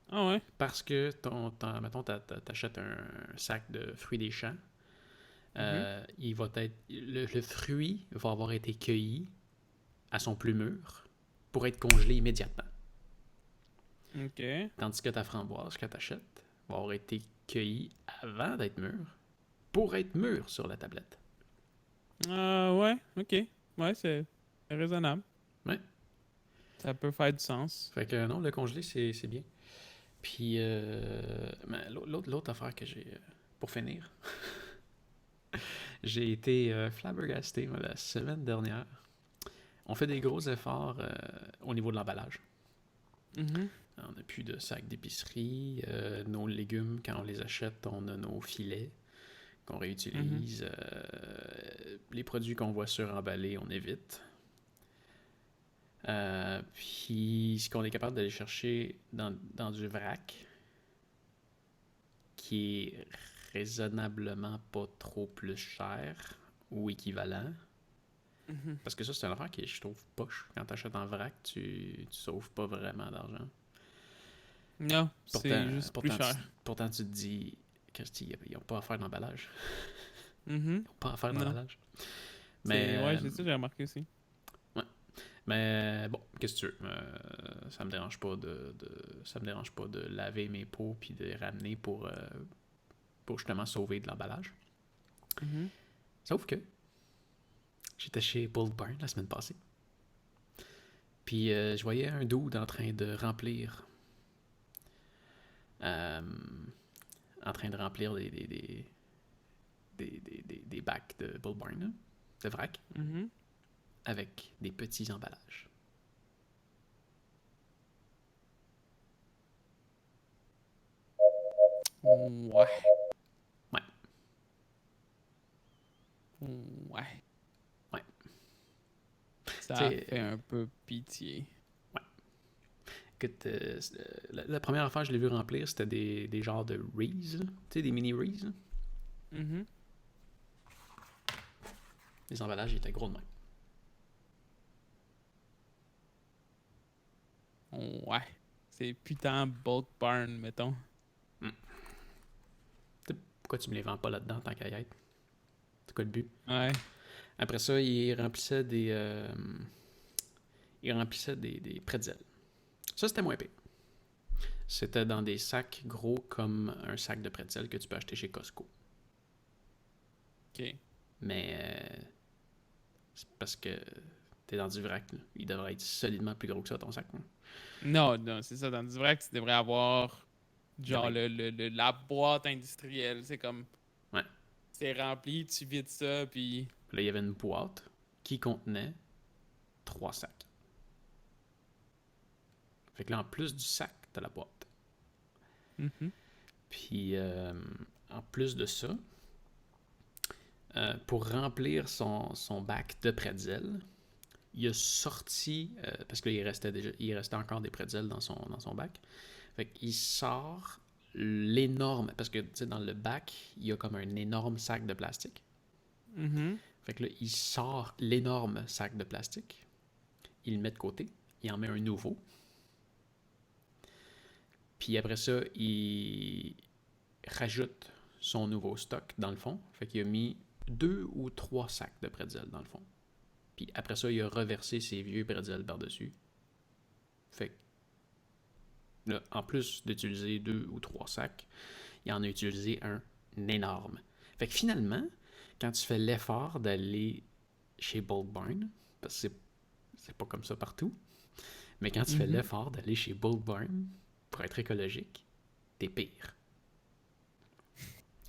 Ah ouais.
Parce que, mettons, t'achètes un sac de fruits des champs,
Mhm.
il va être, le fruit va avoir été cueilli à son plus mûr pour être congelé immédiatement.
OK.
Tandis que ta framboise que t'achètes va avoir été cueillie avant d'être mûre pour être mûre sur la tablette.
Ah ouais. OK. Ouais, c'est raisonnable.
Ouais.
Ça peut faire du sens.
Fait que non, le congelé, c'est bien. Puis, l'autre affaire que j'ai, pour finir, j'ai été flabbergasté moi, la semaine dernière. On fait des gros efforts au niveau de l'emballage.
Mhm.
On n'a plus de sacs d'épicerie. Nos légumes, quand on les achète, on a nos filets qu'on
Mhm.
réutilise. Les produits qu'on voit suremballés, on évite. Puis, ce qu'on est capable d'aller chercher dans du vrac, qui est raisonnablement pas trop plus cher ou équivalent.
Mhm.
Parce que ça, c'est une affaire qui est, je trouve, poche. Quand tu achètes en vrac, tu sauves pas vraiment d'argent.
Non,
Pourtant,
c'est juste plus
pourtant, tu,
cher.
pourtant, tu te dis, Christy, ils n'ont pas à faire d'emballage.
Mhm.
Ils n'ont pas à faire
Non.
d'emballage. Mais,
Ouais, c'est ça, j'ai remarqué aussi.
mais bon, qu'est-ce que tu veux? Ça me dérange pas ça me dérange pas de laver mes pots puis de les ramener pour justement sauver de l'emballage.
Mhm.
Sauf que j'étais chez Bulk Barn la semaine passée. Puis je voyais un dude en train de remplir des bacs de Bulk Barn, là, de vrac,
Mhm.
avec des petits emballages.
Ouais.
Ouais.
Ouais.
Ouais.
Ça
T'sais,
fait un peu pitié.
écoute, la première affaire que je l'ai vu remplir, c'était des genres de Reese, là. Tu sais, des mini Reese. Là.
Mhm.
Les emballages ils étaient gros de même.
Ouais. C'est putain Bulk Barn, mettons.
Pourquoi tu me les vends pas là-dedans tant qu'à y être? C'est quoi le but?
Ouais.
Après ça, il remplissait des pretzels. Ça, c'était moins pire. C'était dans des sacs gros comme un sac de pretzels que tu peux acheter chez Costco.
Ok.
Mais c'est parce que t'es dans du vrac. Là. Il devrait être solidement plus gros que ça, ton sac. Là.
Non, c'est ça. Dans du vrai que tu devrais avoir genre
Ouais.
la boîte industrielle. C'est comme.
Ouais.
C'est rempli, tu vides ça, puis.
Là, il y avait une boîte qui contenait 3 sacs. Fait que là, en plus du sac, t'as la boîte.
Mhm.
Puis, en plus de ça, pour remplir son bac de pretzels, il a sorti, parce qu'il restait encore des pretzels dans son bac, fait qu'il sort l'énorme, parce que tu sais, dans le bac, il y a comme un énorme sac de plastique.
Mhm.
Fait que là, il sort l'énorme sac de plastique, il le met de côté, il en met un nouveau, puis après ça, il rajoute son nouveau stock dans le fond. Fait qu'il a mis 2 ou 3 sacs de pretzels dans le fond. Puis après ça, il a reversé ses vieux pretzels par-dessus. Fait que là, en plus d'utiliser 2 ou 3 sacs, il en a utilisé un énorme. Fait que finalement, quand tu fais l'effort d'aller chez Bulk Barn, parce que c'est pas comme ça partout, mais quand tu fais
Mhm.
l'effort d'aller chez Bulk Barn pour être écologique, t'es pire.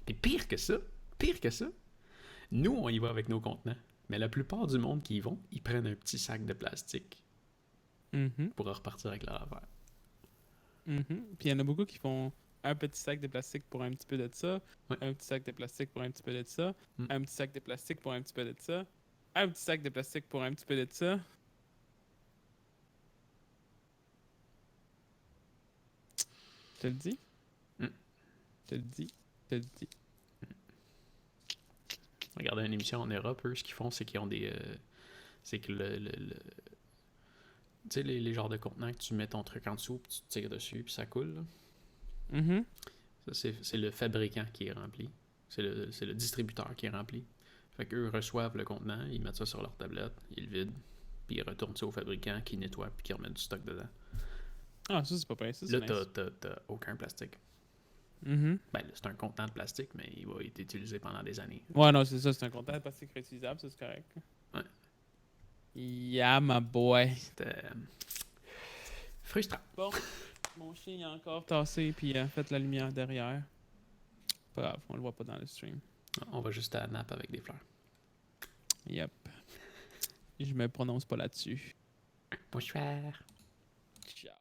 Puis pire que ça, nous, on y va avec nos contenants. Mais la plupart du monde qui y vont, ils prennent un petit sac de plastique
Mhm.
pour repartir avec leur affaire.
Mhm. Puis il y en a beaucoup qui font un petit sac de plastique pour un petit peu de ça,
Ouais.
un petit sac de plastique pour un petit peu de ça,
Mm.
un petit sac de plastique pour un petit peu de ça, un petit sac de plastique pour un petit peu de ça. Je te le dis,
Mm.
je te le dis, je te le dis.
Regardez une émission en Europe, eux, ce qu'ils font, c'est qu'ils ont des. C'est que tu sais, les genres de contenants que tu mets ton truc en dessous, puis tu tires dessus, puis ça coule. Là.
Mhm.
Ça, c'est le fabricant qui est rempli. C'est le distributeur qui est rempli. Fait qu'eux reçoivent le contenant, ils mettent ça sur leur tablette, ils le vident, puis ils retournent ça au fabricant qui nettoie, puis qui remet du stock dedans.
Ah, ça c'est pas pire, ça c'est
Là,
nice.
t'as aucun plastique.
Mhm.
Ben, c'est un contenant de plastique, mais il va être utilisé pendant des années.
Ouais, non, c'est ça, c'est un contenant de plastique réutilisable, ça c'est correct.
Ouais.
Yeah, my boy.
C'était frustrant.
Bon, mon chien il a encore tassé puis il a fait la lumière derrière. Pas grave, on le voit pas dans le stream.
On va juste à la nappe avec des fleurs.
Yep. Je me prononce pas là-dessus.
Bonsoir.
Ciao.